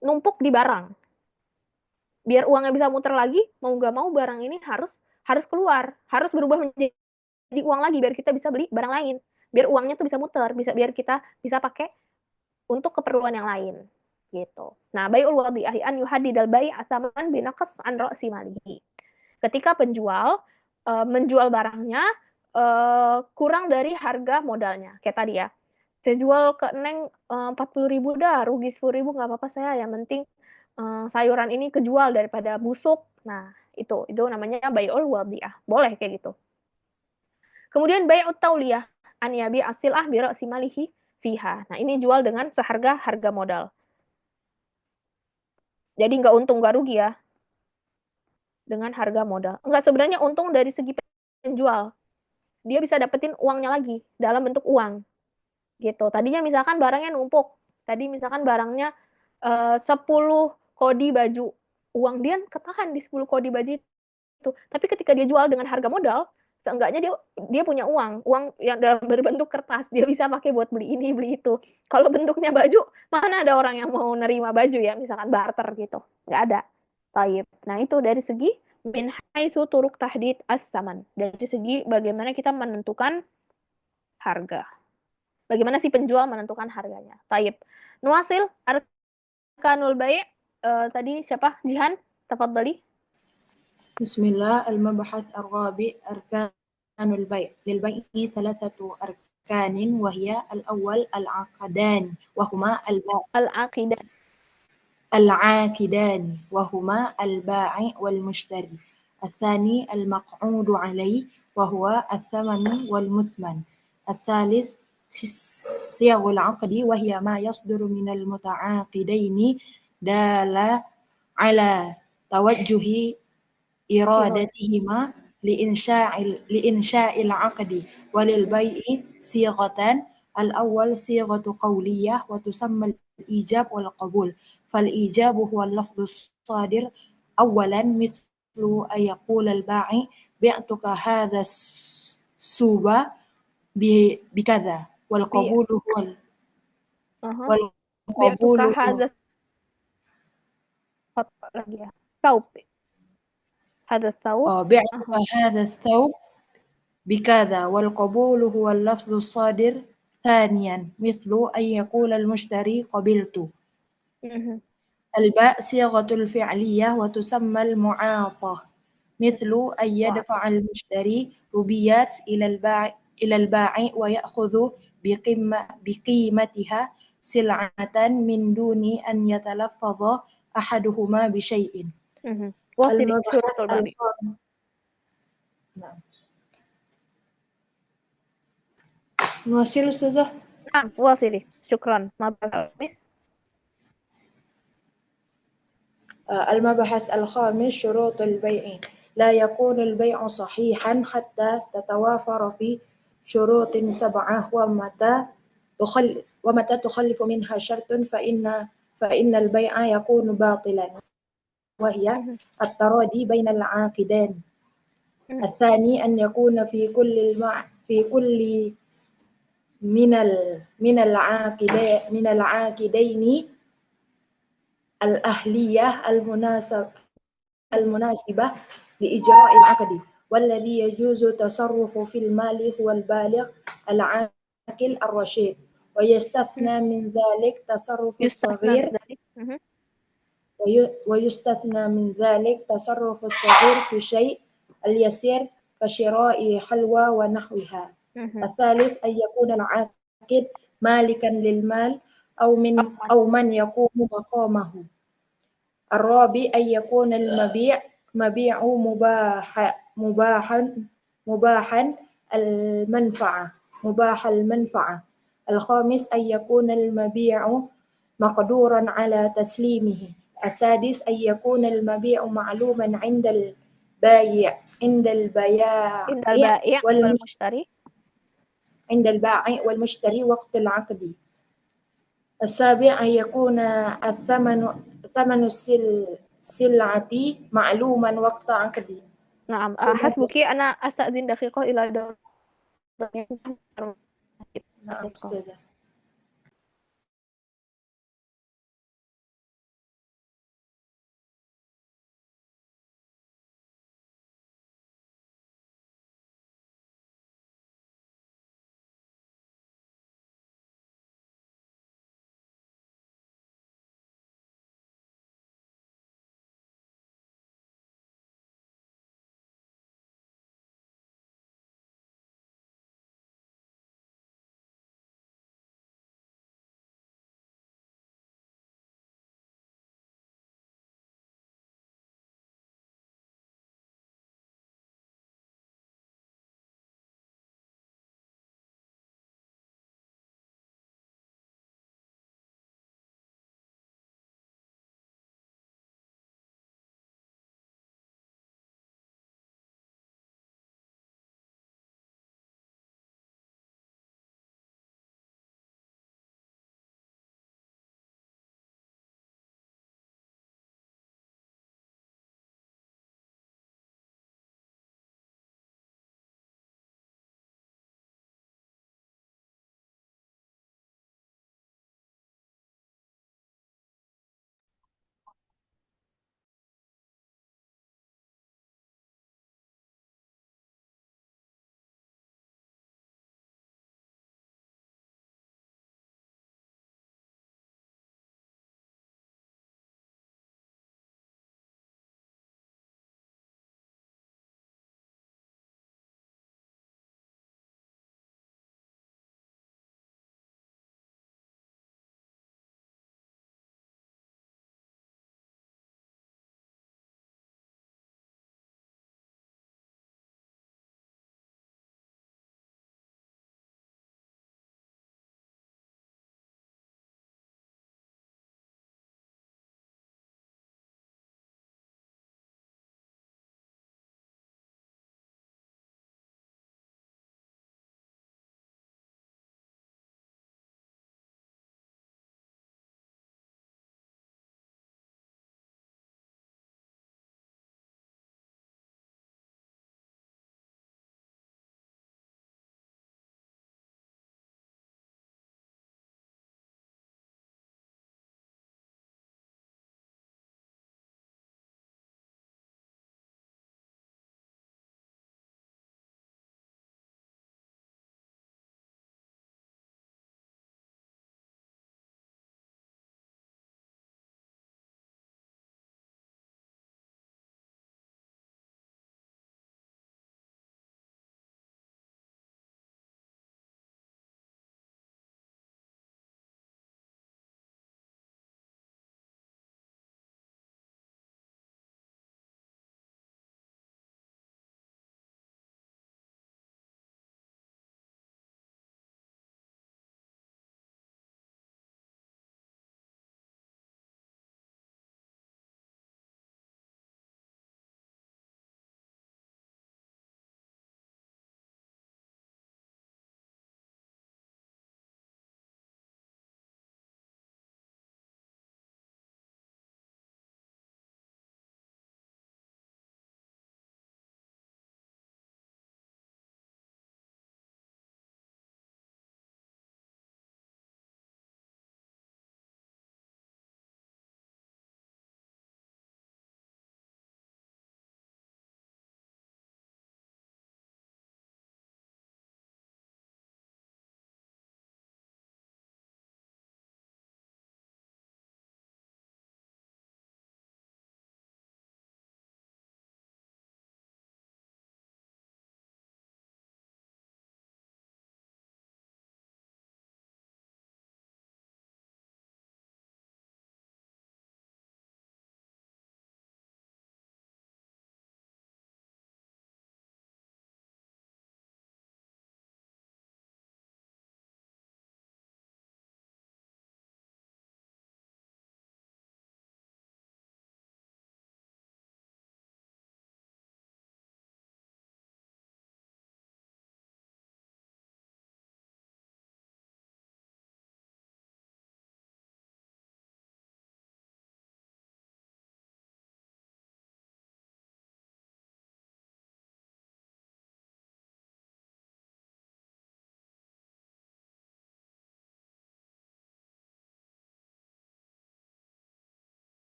numpuk di barang. Biar uangnya bisa muter lagi, mau nggak mau barang ini harus harus keluar, harus berubah menjadi uang lagi biar kita bisa beli barang lain. Biar uangnya tuh bisa muter, biar kita bisa pakai untuk keperluan yang lain gitu. Nah, bai'ul wadi'ah an yuhaddidal bai' asaman binaqas an ra'si malihi. Ketika penjual menjual barangnya kurang dari harga modalnya. Kayak tadi ya. Saya jual ke Neng 40.000 dah, rugi 10.000 nggak apa-apa saya. Yang penting sayuran ini kejual daripada busuk. Nah, itu namanya bai'ul wadi'ah. Boleh kayak gitu. Kemudian bai'ut tauliyah an yabi asilah bi ra'si malihi fiha. Nah, ini jual dengan seharga harga modal. Jadi nggak untung nggak rugi ya dengan harga modal. Enggak, sebenarnya untung dari segi penjual. Dia bisa dapetin uangnya lagi dalam bentuk uang gitu. Tadinya misalkan barangnya numpuk. Tadi misalkan barangnya 10 kodi baju. Uang dia ketahan di 10 kodi baju itu. Tapi ketika dia jual dengan harga modal, seenggaknya dia dia punya uang yang dalam berbentuk kertas. Dia bisa pakai buat beli ini, beli itu. Kalau bentuknya baju, mana ada orang yang mau nerima baju ya, misalkan barter gitu. Nggak ada. Taib. Nah, itu dari segi min haitsu turuk tahdid as-saman. Dari segi bagaimana kita menentukan harga. Bagaimana si penjual menentukan harganya. Taib. Nuasil arkanul bai' tadi siapa? Jihan, tafadhali. بسم الله. المبحث الرابع أركان البيع. للبيع 3 أركان وهي الأول العقدان وهما Al-aqidah. العاكدان وهما البائع والمشتري. الثاني المقعود عليه وهو الثمن والمثمن. الثالث صيغ العقد وهي ما يصدر من المتعاقدين دال على توجه إرادتهما لإنشاء العقد. وللبيع صيغتان. الأول صيغة قولية وتسمى الإيجاب والقبول. فالإيجاب هو اللفظ الصادر أولا مثل أن يقول البائع بعتك هذا الثوب بكذا. والقبول هو بعتك هذا lagi ya. Thawb. هذا الثوب. بعتك هذا الثوب بكذا. والقبول هو اللفظ الصادر ثانيا مثل أن يقول المشتري قبلت. الباء صيغة الفعلية وتسمى المعاطة مثل أن يدفع المشتري روبيات إلى البائع ويأخذ بقيمتها سلعة من دون أن يتلفظ أحدهما بشيء. نواصل أستاذة. نعم واصلي. شكرا. مبحث المبحث الخامس شروط البيع. لا يكون البيع صحيحا حتى تتوافر في شروط 7 ومتى تخلف منها شرط فإن البيع يكون باطلا وهي التراضي بين العاقدين. الثاني أن يكون في كل من العاقدين الأهلية المناسبة لإجراء العقد. والذي يجوز تصرف في المال هو البالغ العاقل الرشيد. ويستثنى من ذلك تصرف الصغير في شيء اليسير كشراء حلوى ونحوها. الثالث أن يكون العاقد مالكا للمال أو من يقوم مقامه. الرابع أن يكون المبيع مباح المنفعة. الخامس أن يكون المبيع مقدورا على تسليمه. السادس أن يكون المبيع معلوما عند البائع والمشتري وقت العقد. السابع أن يكون ثمن السلعة معلوما وقت عقده. نعم. حسبك، أنا أستأذن دقيقة إلى دورة. نعم أستاذة.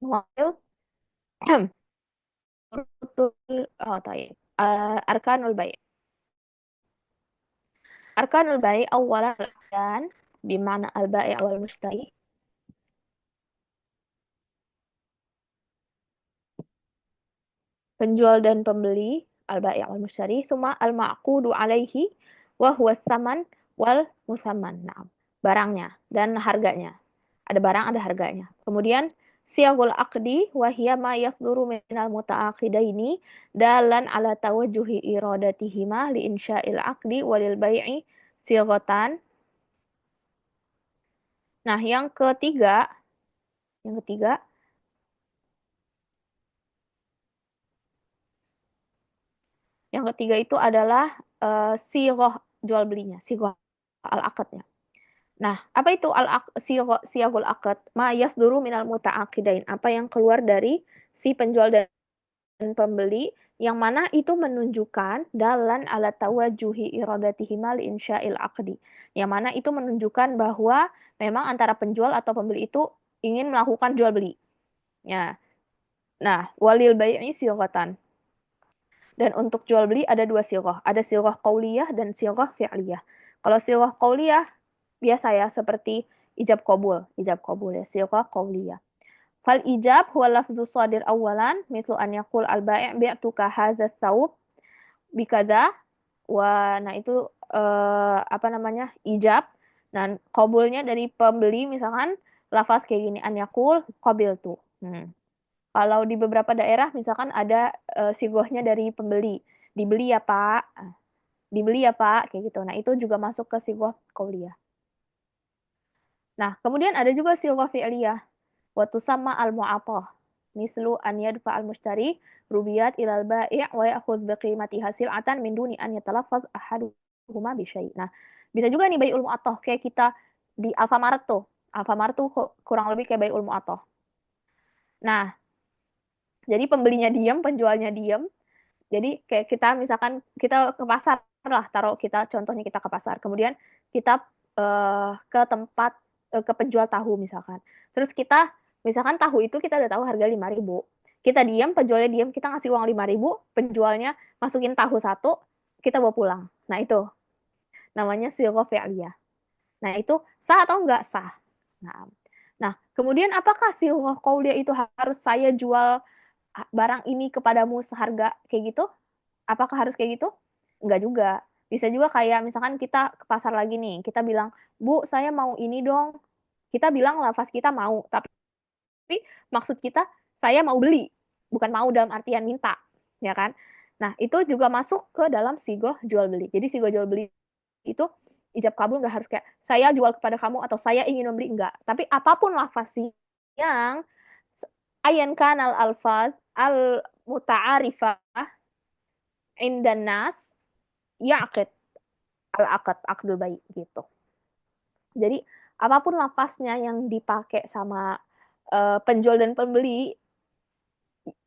Nawaqil طيب أركان البيع. أركان البيع أولا الأعيان بمعنى البائع والمشتري. Penjual dan pembeli, al-bai' wal mushtari, thumma al-ma'qudu alaihi wa huwa tsaman wal musamman. Nah, barangnya dan harganya. Ada barang, ada harganya. Kemudian siyagul aqdi wa hiya ma yasduru minal muta'aqidaini dalan ala tawajjuhi iradatihima li insya'il aqdi walil bai'i sighatan. Nah, yang ketiga itu adalah sighah jual belinya, sighah al-aqdnya. Nah, apa itu siyagul aqd? Ma yasduru minal muta'aqidain. Apa yang keluar dari si penjual dan pembeli yang mana itu menunjukkan dalan ala tawajjuhi iradatihima li insya'il aqdi. Yang mana itu menunjukkan bahwa memang antara penjual atau pembeli itu ingin melakukan jual beli. Ya. Nah, walil bai'i sighatan. Dan untuk jual beli ada dua sighah. Ada sighah qauliyah dan sighah fi'liyah. Kalau sighah qauliyah biasa ya seperti ijab qabul ya sighah qauliyah. Fal ijab huwa lafdhu shadir awalan mithlu an yaqul al bai' bi'tuka hadza thawb bikadza nah itu ijab dan qabulnya dari pembeli misalkan lafaz kayak gini an yaqul qabiltu. Kalau di beberapa daerah misalkan ada sighahnya dari pembeli, dibeli ya Pak, kayak gitu. Nah, itu juga masuk ke sighah qauliyah. Nah, kemudian ada juga sighah fi'liyah. Wa tusamma al-mu'athah. Mislu an yadfa al-mushtari rubiyat ilal bai' wa ya'khudh biqimati hasil'atan min duni an yatalaffaz ahaduhuma bi syai'. Nah, bisa juga nih bai'ul mu'athah kayak kita di Alfamart tuh. Alfamart tuh kurang lebih kayak bai'ul mu'athah. Nah, jadi pembelinya diam, penjualnya diam. Jadi kayak kita misalkan kita ke pasar lah, contohnya kita ke pasar. Kemudian kita ke tempat ke penjual tahu misalkan. Terus kita misalkan tahu itu kita udah tahu harga 5.000. Kita diam, penjualnya diam, kita ngasih uang 5.000, penjualnya masukin tahu satu, kita bawa pulang. Nah, itu namanya sighah fi'liyah. Nah, itu sah atau enggak sah? Nah, kemudian apakah sighah qauliyah itu harus saya jual barang ini kepadamu seharga kayak gitu? Apakah harus kayak gitu? Enggak juga. Bisa juga kayak misalkan kita ke pasar lagi nih, kita bilang, "Bu, saya mau ini dong." Kita bilang lafaz kita mau, tapi maksud kita saya mau beli, bukan mau dalam artian minta, ya kan? Nah, itu juga masuk ke dalam sighah jual beli. Jadi sighah jual beli itu ijab kabul nggak harus kayak saya jual kepada kamu atau saya ingin membeli, enggak. Tapi apapun lafaz yang ayan kanal alfaz al muta'arifah indan nas yaqid al-aqd aqdul bai gitu. Jadi apapun lafaznya yang dipakai sama penjual dan pembeli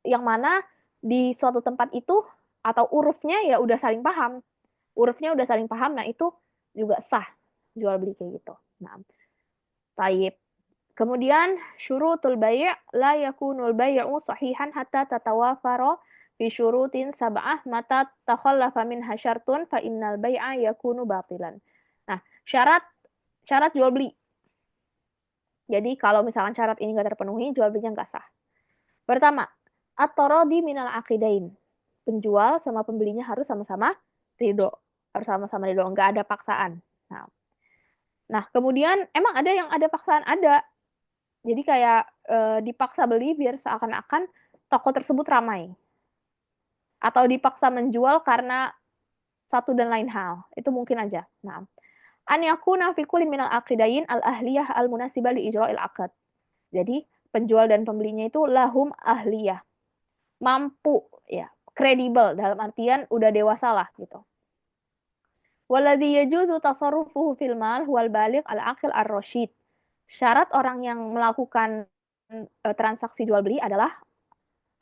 yang mana di suatu tempat itu atau urufnya ya udah saling paham. Urufnya udah saling paham, nah itu juga sah jual beli kayak gitu. Nah, taib. Kemudian syurutul bai' la yakunul bai'u sahihan hatta tatawafara fi syurutin sab'ah mata takhallafa min hasyartun fa innal bai'a yakunu batilan. Nah, syarat jual beli. Jadi kalau misalkan syarat ini nggak terpenuhi, jual belinya nggak sah. Pertama, at-taradi minal aqidain. Penjual sama pembelinya harus sama-sama ridho. Harus sama-sama ridho, nggak ada paksaan. Nah, kemudian emang ada yang ada paksaan? Ada. Jadi kayak dipaksa beli biar seakan-akan toko tersebut ramai. Atau dipaksa menjual karena satu dan lain hal. Itu mungkin aja. Nah, an yakuna fi kulli minal aqidain al-ahliyah al-munasibah li ijra'il aqd. Jadi, penjual dan pembelinya itu lahum ahliyah. Mampu ya, kredibel dalam artian udah dewasa lah gitu. Waladhi yajuzu tasarrufuhu fil mal huwal baligh al-aqil ar-rasyid. Syarat orang yang melakukan transaksi jual beli adalah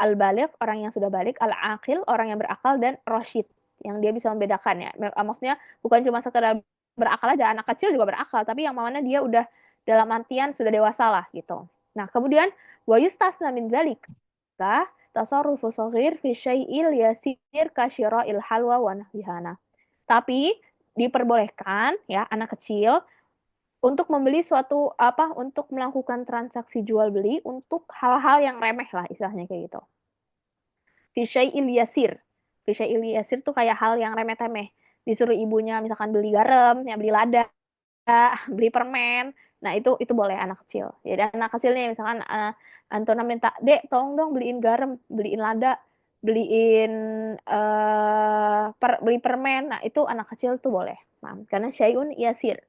al-baligh, orang yang sudah balik, al-aqil, orang yang berakal, dan rasyid, yang dia bisa membedakan ya. Maksudnya bukan cuma sekedar berakal aja, anak kecil juga berakal, tapi yang mana dia udah dalam artian sudah dewasa lah gitu. Nah, kemudian wa yustasna min dzalika tasarrufu shaghir fi syai'il yasir ka syira'il halwa wa nahwihana. Tapi diperbolehkan ya anak kecil untuk membeli suatu untuk melakukan transaksi jual beli untuk hal-hal yang remeh lah istilahnya kayak gitu. Fi syai'il yasir. Fi syai'il yasir tuh kayak hal yang remeh-temeh. Disuruh ibunya misalkan beli garam, ya beli lada, beli permen. Nah, itu boleh anak kecil. Jadi anak kecilnya misalkan Antona minta, "Dek, tolong dong beliin garam, beliin lada, beliin beli permen." Nah, itu anak kecil tuh boleh. Nah, karena syai'un yasir.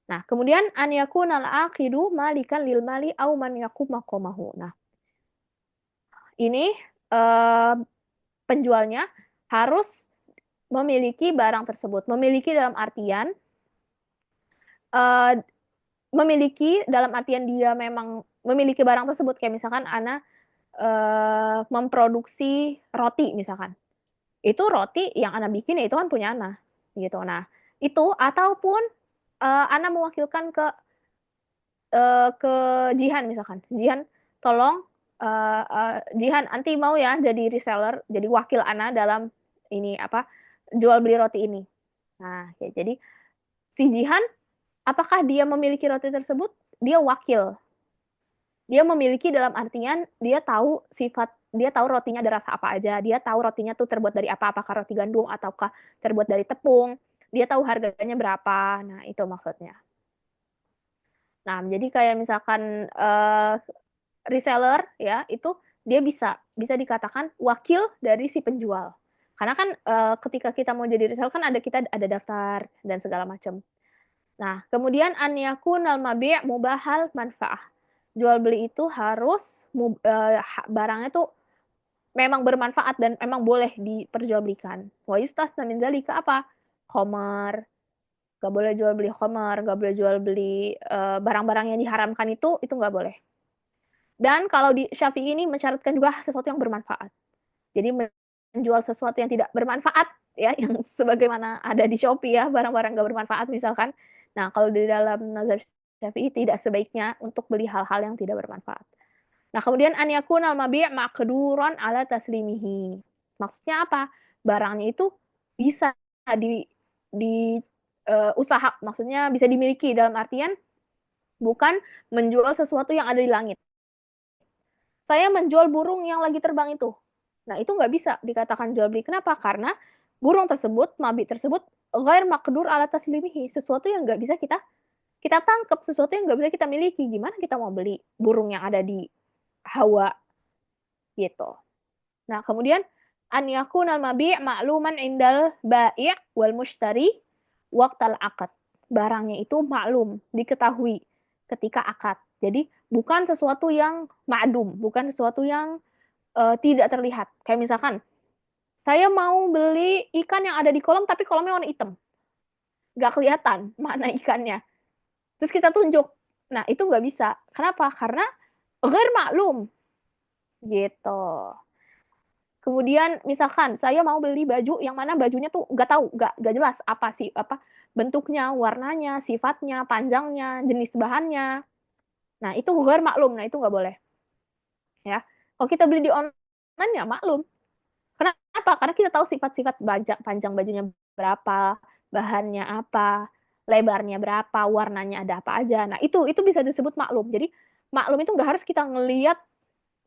Nah, kemudian an yakunal aqidu malikan lil mali au man yakum maqamahu. Nah, ini penjualnya harus memiliki barang tersebut. Memiliki dalam artian uh, dia memang memiliki barang tersebut, kayak misalkan Ana memproduksi roti misalkan. Itu roti yang Ana bikin ya itu kan punya Ana gitu. Nah, itu ataupun Ana mewakilkan ke Jihan misalkan. Jihan tolong Jihan anti mau ya jadi reseller, jadi wakil Ana dalam ini jual beli roti ini. Nah, ya, jadi si Jihan apakah dia memiliki roti tersebut? Dia wakil. Dia memiliki dalam artian dia tahu rotinya ada rasa apa aja. Dia tahu rotinya tuh terbuat dari apa, apakah roti gandum ataukah terbuat dari tepung. Dia tahu harganya berapa. Nah, itu maksudnya. Nah, jadi kayak misalkan reseller ya, itu dia bisa dikatakan wakil dari si penjual. Karena kan ketika kita mau jadi reseller kan kita ada daftar dan segala macam. Nah, kemudian an yakunal mabi' mubahal manfaah. Jual beli itu harus barangnya tuh memang bermanfaat dan memang boleh diperjualbelikan. Wa yustasna min dzalika apa? Khamar. Gak boleh jual beli khamar, gak boleh jual beli barang-barang yang diharamkan itu nggak boleh. Dan kalau di Syafi'i ini mensyaratkan juga sesuatu yang bermanfaat. Jadi menjual sesuatu yang tidak bermanfaat ya, yang sebagaimana ada di Shopee ya, barang-barang nggak bermanfaat misalkan. Nah, kalau di dalam mazhab Syafi'i tidak sebaiknya untuk beli hal-hal yang tidak bermanfaat. Nah, kemudian an yakunal mabi' maqduran ala taslimihi. Maksudnya apa? Barangnya itu bisa di usaha, maksudnya bisa dimiliki dalam artian bukan menjual sesuatu yang ada di langit. Saya menjual burung yang lagi terbang itu. Nah, itu nggak bisa dikatakan jual beli. Kenapa? Karena burung tersebut, mabit tersebut, ghair maqdur ala taslimihi. Sesuatu yang nggak bisa kita tangkap, sesuatu yang nggak bisa kita miliki. Gimana kita mau beli burung yang ada di hawa gitu. Nah, kemudian an yakunal mabi' ma'luman indal bai' wal mushtari waqtal akad. Barangnya itu maklum, diketahui ketika akad. Jadi bukan sesuatu yang ma'dum, bukan sesuatu yang tidak terlihat. Kayak misalkan, saya mau beli ikan yang ada di kolam, tapi kolamnya warna hitam. Nggak kelihatan mana ikannya. Terus kita tunjuk. Nah, itu nggak bisa. Kenapa? Karena ghair maklum. Gitu. Kemudian misalkan saya mau beli baju yang mana bajunya tuh nggak tahu, nggak jelas apa bentuknya, warnanya, sifatnya, panjangnya, jenis bahannya. Nah, itu ghair maklum. Nah, itu nggak boleh. Ya. Kalau kita beli di online ya maklum. Kenapa? Karena kita tahu sifat-sifat panjang bajunya berapa, bahannya apa, lebarnya berapa, warnanya ada apa aja. Nah, itu bisa disebut maklum. Jadi, maklum itu nggak harus kita ngelihat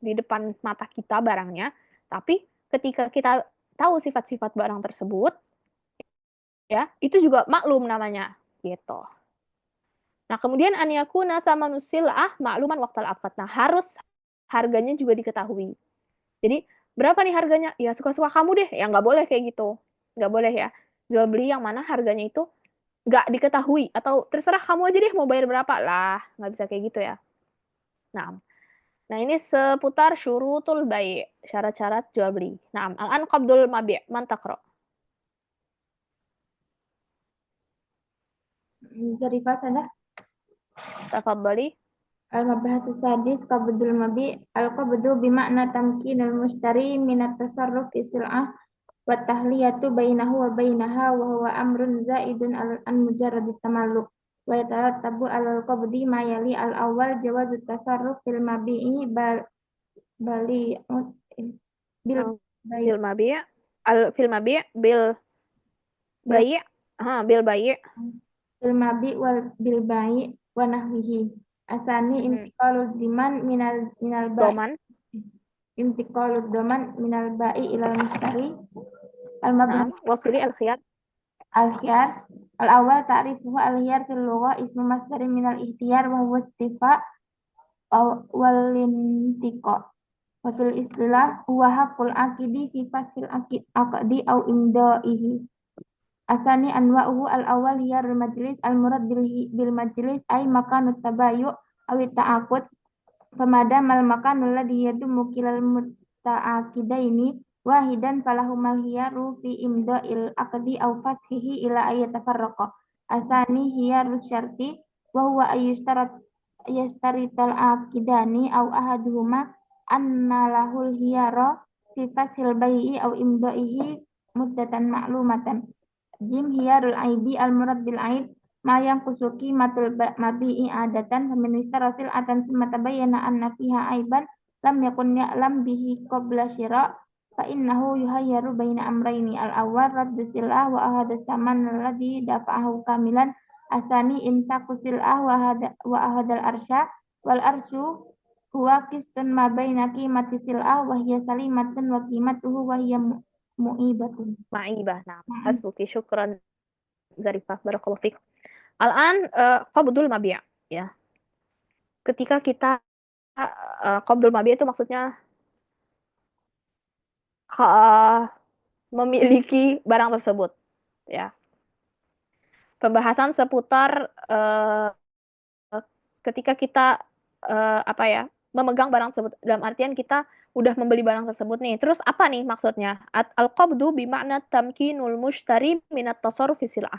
di depan mata kita barangnya, tapi ketika kita tahu sifat-sifat barang tersebut, ya, itu juga maklum namanya, gitu. Nah, kemudian an yakuna thamanu sil'ah makluman waqtal aqd. Nah, harus harganya juga diketahui. Jadi, berapa nih harganya? Ya, suka-suka kamu deh. Ya, nggak boleh kayak gitu. Nggak boleh ya. Jual beli yang mana harganya itu nggak diketahui. Atau terserah kamu aja deh mau bayar berapa. Lah, nggak bisa kayak gitu ya. Nah, ini seputar syurutul bai'. Syarat-syarat jual beli. Nah, al-an qabdul mabi' man taqra. Zarifah sana. Tafadhali. Al-Mabhasu Sadis Qabdul Mabi' Al-Qabdu bima'na tamkinul mushtari minat tasarruf fi sil'ah wa tahliyatu bainahu wa bainaha wa huwa amrun zaidun an mujarradit tamalluk. ويترتب على القبض ما يلي الأول جواز التصرف في المبيع بليع Oh, بالبيع fil mabi' fil mabi' bil bai' bil bai' بالبيع ونحوه الثاني Mhm. انتقال الضمان من البائع Doman. انتقال الضمان من البائع إلى المشتري المبنى Naam. Wasili al-khiyar. الخيار الأول تعريفه الخيار في اللغة اسم مصدر من الاختيار وهو استيفاء والانتقاء وفي الاصطلاح هو حق العاقد في فسخ العقد أو إمضائه الثاني أنواعه الأول هي المجلس المراد بالمجلس أي مكان التبايع أو التعاقد فما دام المكان الذي يضم كلا المتعاقدين واحدا فلهما الخيار في إمضاء العقد أو فسخه إلى أن يتفرقا الثاني خيار الشرط وهو أن يشترط العاقدان أو أحدهما أن له الخيار في فسخ البيع أو إمضائه مدة معلومة جيم خيار العيب المراد بالعيب ما ينقص قيمة المبيع عادة فمن اشترى سلعة ثم تبين أن فيها عيبا لم يكن يعلم به قبل شراء فإنه يخير بين أمرين الأول رد السلعة وأخذ الثمن الذي دفعه كاملا الثاني إمساك السلعة وأخذ الأرش والأرش هو قسط ما بين قيمة السلعة وهي سليمة وقيمته وهي مؤيبة. Ma'ibah. Naam. Hasbuki. Syukran. Zarifah. Barakallahu fiik. Al-an qabdul mabi'. Ya. Ketika kita qabdul mabi' itu maksudnya memiliki barang tersebut. Ya. Pembahasan seputar ketika kita apa ya, memegang barang tersebut dalam artian kita udah membeli barang tersebut nih. Terus apa nih maksudnya? Al-qabdu bimakna tamkinul mushtari minat tasarruf fi sil'ah.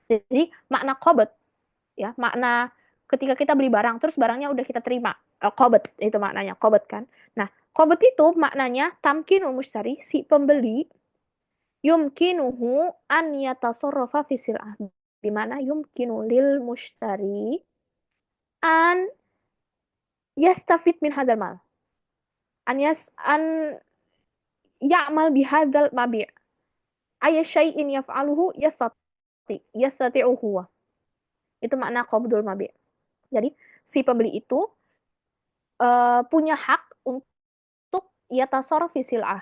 Jadi makna qabd ya, makna ketika kita beli barang terus barangnya udah kita terima. Al-qabd itu maknanya, qabd kan. Nah, qabd itu maknanya tamkinul mushtari, si pembeli yumkinuhu an yatasarrafa fi sil'ah. Di mana yumkinu lil mushtari an yastafid min hadzal mal. An ya'mal bihadzal mabi'. Ayy syai'in yaf'aluhu yastati'u huwa. Itu makna qabdul mabi'. Jadi si pembeli itu punya hak untuk yatasarruf fi sil'ah.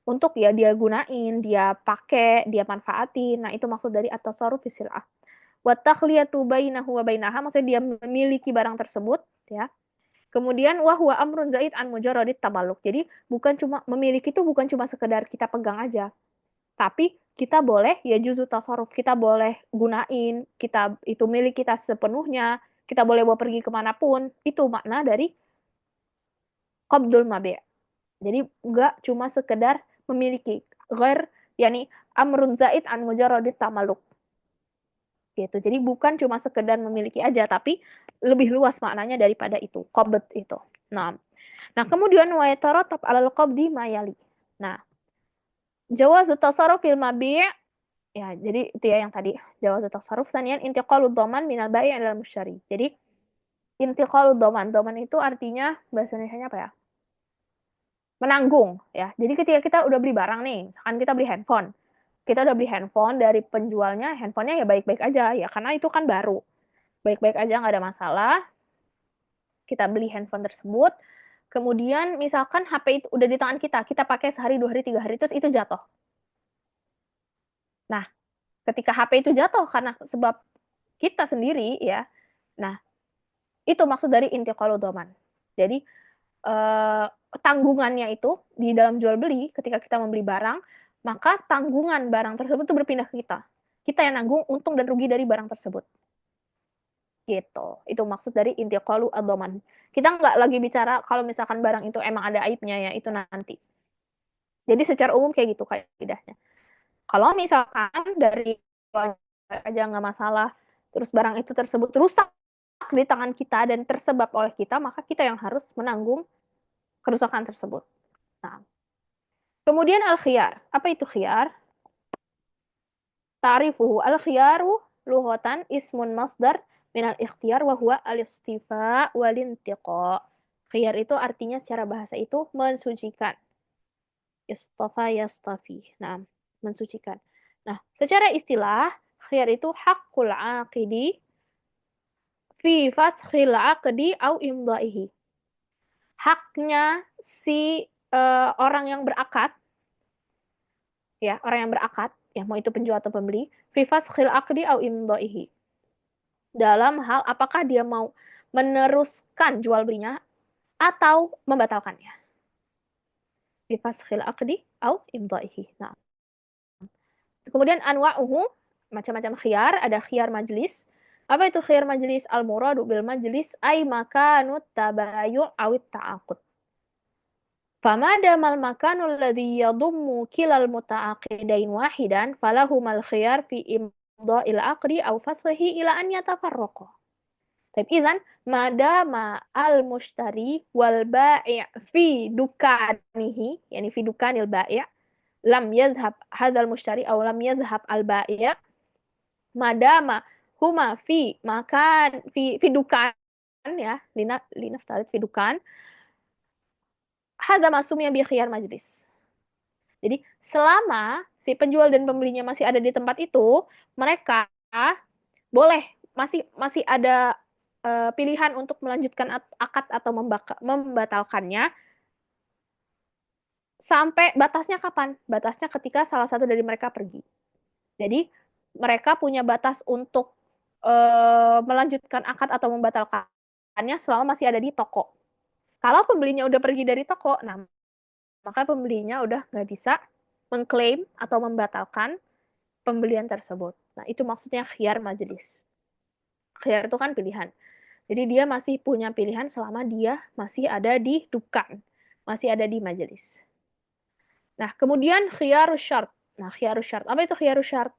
Untuk ya dia gunain, dia pakai, dia manfaatin. Nah, itu maksud dari at-tasarruf fi sil'ah. Wa takhliyatu bainahu wa bainaha, maksudnya dia memiliki barang tersebut ya. Kemudian wahwa amrun zaid an mujarradit tamalluk. Jadi bukan cuma memiliki itu bukan cuma sekedar kita pegang aja. Tapi kita boleh ya juzu tasarruf, kita boleh gunain, kita itu milik kita sepenuhnya, kita boleh bawa pergi kemanapun. Itu makna dari qabdul mabi'. Jadi enggak cuma sekedar memiliki. Ghair yani amrun zaid an mujarradit tamalluk. Gitu. Jadi bukan cuma sekedar memiliki aja, tapi lebih luas maknanya daripada itu, qabd itu. Nah, kemudian wa yataratab 'alal qabdi ma yali. Nah, jawazu tasarruf fil mabi' ya, jadi itu ya yang tadi, jawazu tasarruf. Tanian intiqalud dhaman minal bai' ilal mushtari. Jadi intiqalud dhaman, dhaman itu artinya bahasa Indonesianya apa ya? Menanggung ya. Jadi ketika kita udah beli barang nih, misalkan kita beli handphone. Kita udah beli handphone dari penjualnya, handphonenya ya baik-baik aja ya, karena itu kan baru. Baik-baik aja, nggak ada masalah. Kita beli handphone tersebut, kemudian misalkan HP itu udah di tangan kita, kita pakai sehari, 2 hari, 3 hari, terus itu jatuh. Nah, ketika HP itu jatuh karena sebab kita sendiri ya, nah itu maksud dari intiqalu dhaman. Jadi tanggungannya itu di dalam jual beli, ketika kita membeli barang, maka tanggungan barang tersebut itu berpindah ke kita. Kita yang nanggung untung dan rugi dari barang tersebut. Gitu. Itu maksud dari intiqalu ad-dhaman. Kita nggak lagi bicara kalau misalkan barang itu emang ada aibnya ya, itu nanti. Jadi secara umum kayak gitu kaidahnya. Kalau misalkan dari aja nggak masalah, terus barang itu tersebut rusak di tangan kita dan tersebab oleh kita, maka kita yang harus menanggung kerusakan tersebut. Nah, kemudian al-khiyar. Apa itu khiyar? Ta'rifuhu al-khiyaru lughatan ismun masdar minal ikhtiyar wa huwa al-istifa wal intiqa. Khiyar itu artinya secara bahasa itu mensucikan. Istafa yastafi. Nah, mensucikan. Nah, secara istilah khiyar itu hakul aqidi fi fathil aqdi au imdaihi. Haknya si orang yang berakad, ya, orang yang berakad, ya mau itu penjual atau pembeli, fi fathil aqdi au imdaihi. Dalam hal apakah dia mau meneruskan jual belinya atau membatalkannya. Fi fathil aqdi au imdaihi. Nah, kemudian anwa'uhu, macam-macam khiyar, ada khiyar majlis. Apa itu khiyar majlis? Al-muradu bil majlis ay makanut tabayu' awit ta'aqud. Famadamal makanul ladzi yadummu kilal muta'aqidain wahidan falahumal khiyar fi imda'il aqdi aw fashihi ila an yatafarraqa. Tapi idzan madama al-mushtari wal bai' fi dukanihi, yani fi dukanil bai' lam yadhhab hadzal mushtari aw lam yadhhab al bai' madama huma fi makan fi dukan, ya linaftarid fi dukan hadza masumnya bi khiyar majlis. Jadi selama si penjual dan pembelinya masih ada di tempat itu, mereka boleh masih masih ada pilihan untuk melanjutkan akad atau membatalkannya. Sampai batasnya kapan? Batasnya ketika salah satu dari mereka pergi. Jadi mereka punya batas untuk melanjutkan akad atau membatalkannya selama masih ada di toko. Kalau pembelinya udah pergi dari toko, nah maka pembelinya udah nggak bisa mengklaim atau membatalkan pembelian tersebut. Nah, itu maksudnya khiyar majelis. Khiyar itu kan pilihan. Jadi dia masih punya pilihan selama dia masih ada di dukan, masih ada di majelis. Nah, kemudian khiyarus syart. Nah, khiyarus syart. Apa itu khiyarus syart?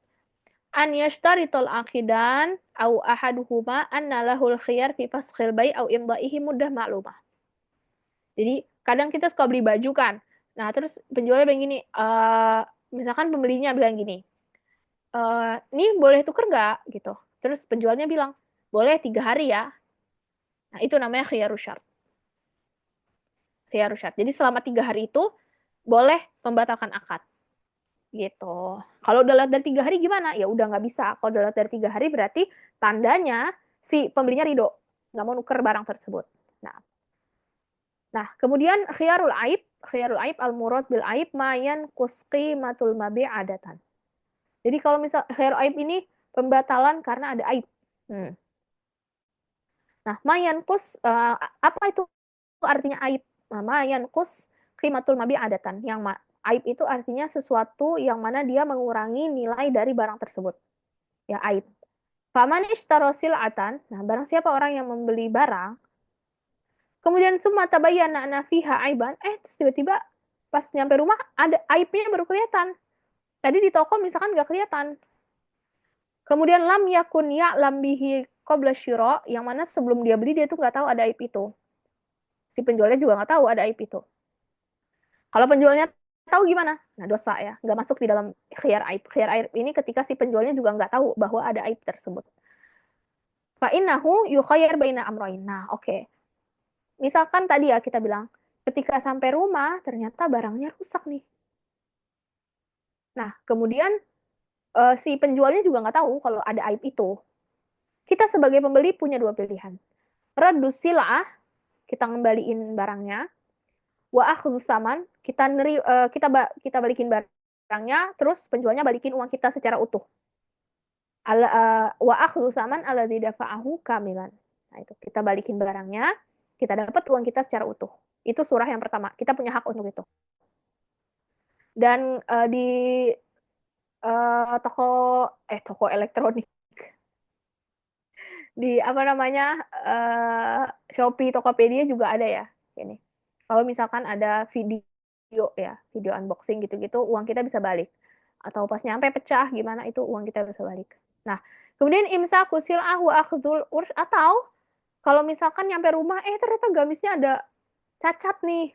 An yashtaritul aqidan au ahaduhuma anna lahul khiyar fi faskhil bai' au imdaihi muddah ma'lumah. Jadi, kadang kita suka beli baju kan. Nah, terus penjualnya bilang gini, misalkan pembelinya bilang gini, ini boleh tuker nggak? Gitu. Terus penjualnya bilang, boleh 3 hari ya. Nah, itu namanya khiyarus syart. Khiyarus syart. Jadi, selama 3 hari itu, boleh membatalkan akad. Gitu. Kalau udah lewat dari 3 hari gimana? Ya udah nggak bisa. Kalau udah lewat dari 3 hari berarti tandanya si pembelinya ridho. Nggak mau nuker barang tersebut. Nah, kemudian khiyarul aib al-murad bil aib mayan kusqi matul mabi adatan. Jadi kalau misal khiyarul aib ini pembatalan karena ada aib. Nah, mayan kus apa itu artinya aib? Nah, mayan kus qimatul mabi adatan. Yang aib itu artinya sesuatu yang mana dia mengurangi nilai dari barang tersebut. Ya, aib. Faman ishtara sil'atan. Nah, barang siapa orang yang membeli barang, kemudian summa tabayyana anna fiha aiban, terus tiba-tiba pas nyampe rumah ada aibnya baru kelihatan. Tadi di toko misalkan nggak kelihatan. Kemudian lam yakun ya'lam bihi qabla syira, yang mana sebelum dia beli dia tuh nggak tahu ada aib itu. Si penjualnya juga nggak tahu ada aib itu. Kalau penjualnya tahu gimana? Nah, dosa ya, nggak masuk di dalam khiyar aib. Khiyar aib ini ketika si penjualnya juga nggak tahu bahwa ada aib tersebut. Fa innahu yukhayyar baina amrayn. Nah, oke. Misalkan tadi ya kita bilang, ketika sampai rumah ternyata barangnya rusak nih. Nah, kemudian si penjualnya juga nggak tahu kalau ada aib itu. Kita sebagai pembeli punya 2 pilihan. Raddus sil'ah, kita ngembaliin barangnya. Wa akhdhu saman, kita balikin barangnya, terus penjualnya balikin uang kita secara utuh. Wa akhdhu saman alladzi dafa'ahu kamilan. Nah, itu kita balikin barangnya, kita dapat uang kita secara utuh. Itu surah yang pertama. Kita punya hak untuk itu. Dan di toko elektronik, di apa namanya Shopee, Tokopedia juga ada ya ini. Kalau misalkan ada video ya, video unboxing gitu-gitu, uang kita bisa balik. Atau pas nyampe pecah gimana, itu uang kita bisa balik. Nah, kemudian imsaku sil'ah wa akhdhul urs, atau kalau misalkan nyampe rumah ternyata gamisnya ada cacat nih.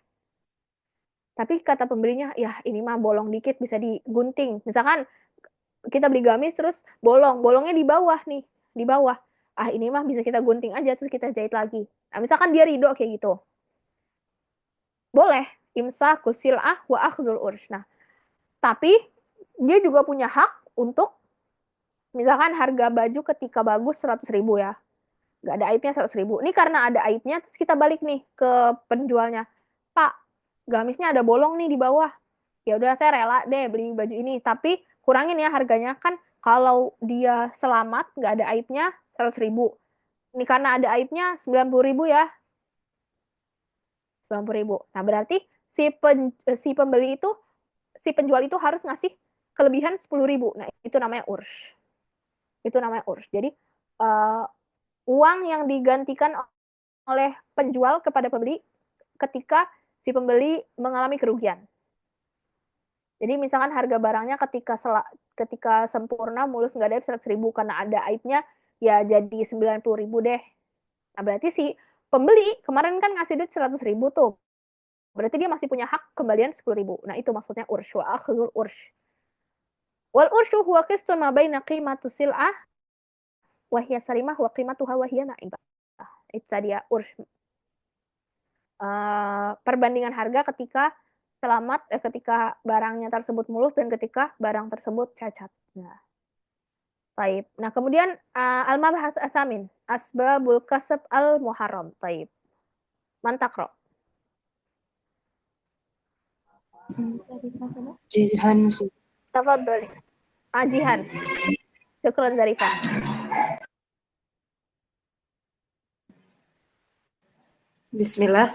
Tapi kata pembelinya, ya ini mah bolong dikit bisa digunting. Misalkan kita beli gamis terus bolongnya di bawah nih, di bawah. Ah, ini mah bisa kita gunting aja terus kita jahit lagi. Nah, misalkan dia ridho kayak gitu. Boleh imsaku sil'ah wa akhdhul ursh. Nah, tapi dia juga punya hak untuk misalkan harga baju ketika bagus 100.000 ya. Nggak ada aibnya 100.000. Ini karena ada aibnya, terus kita balik nih ke penjualnya. Pak, gamisnya ada bolong nih di bawah. Ya udah saya rela deh beli baju ini, tapi kurangin ya harganya. Kan kalau dia selamat, nggak ada aibnya 100.000. Ini karena ada aibnya 90.000 ya. 90.000. Nah, berarti si pembeli itu, si penjual itu harus ngasih kelebihan 10.000. Nah, itu namanya ursh. Itu namanya ursh. Jadi, uh, uang yang digantikan oleh penjual kepada pembeli ketika si pembeli mengalami kerugian. Jadi misalkan harga barangnya ketika sempurna mulus nggak ada aib 100.000 karena ada aibnya ya jadi 90.000 deh. Nah, berarti si pembeli kemarin kan ngasih duit 100.000 tuh. Berarti dia masih punya hak kembalian 10.000. Nah, itu maksudnya ursh wa akhdzul ursh. Wal urshu huwa qistun ma baina qimatu sil'ah wa hiya salimah wa qimatuha wa hiya na'ibah. Itu tadi ya ursh. Perbandingan harga ketika barangnya tersebut mulus dan ketika barang tersebut cacat. Nah, taib. Nah, kemudian al-mabahats asamin, asbabul kasab al-muharram. Taib. Mantakro. Jihan. Tafadhol. Jihan. Syukran Zarifah. Bismillah.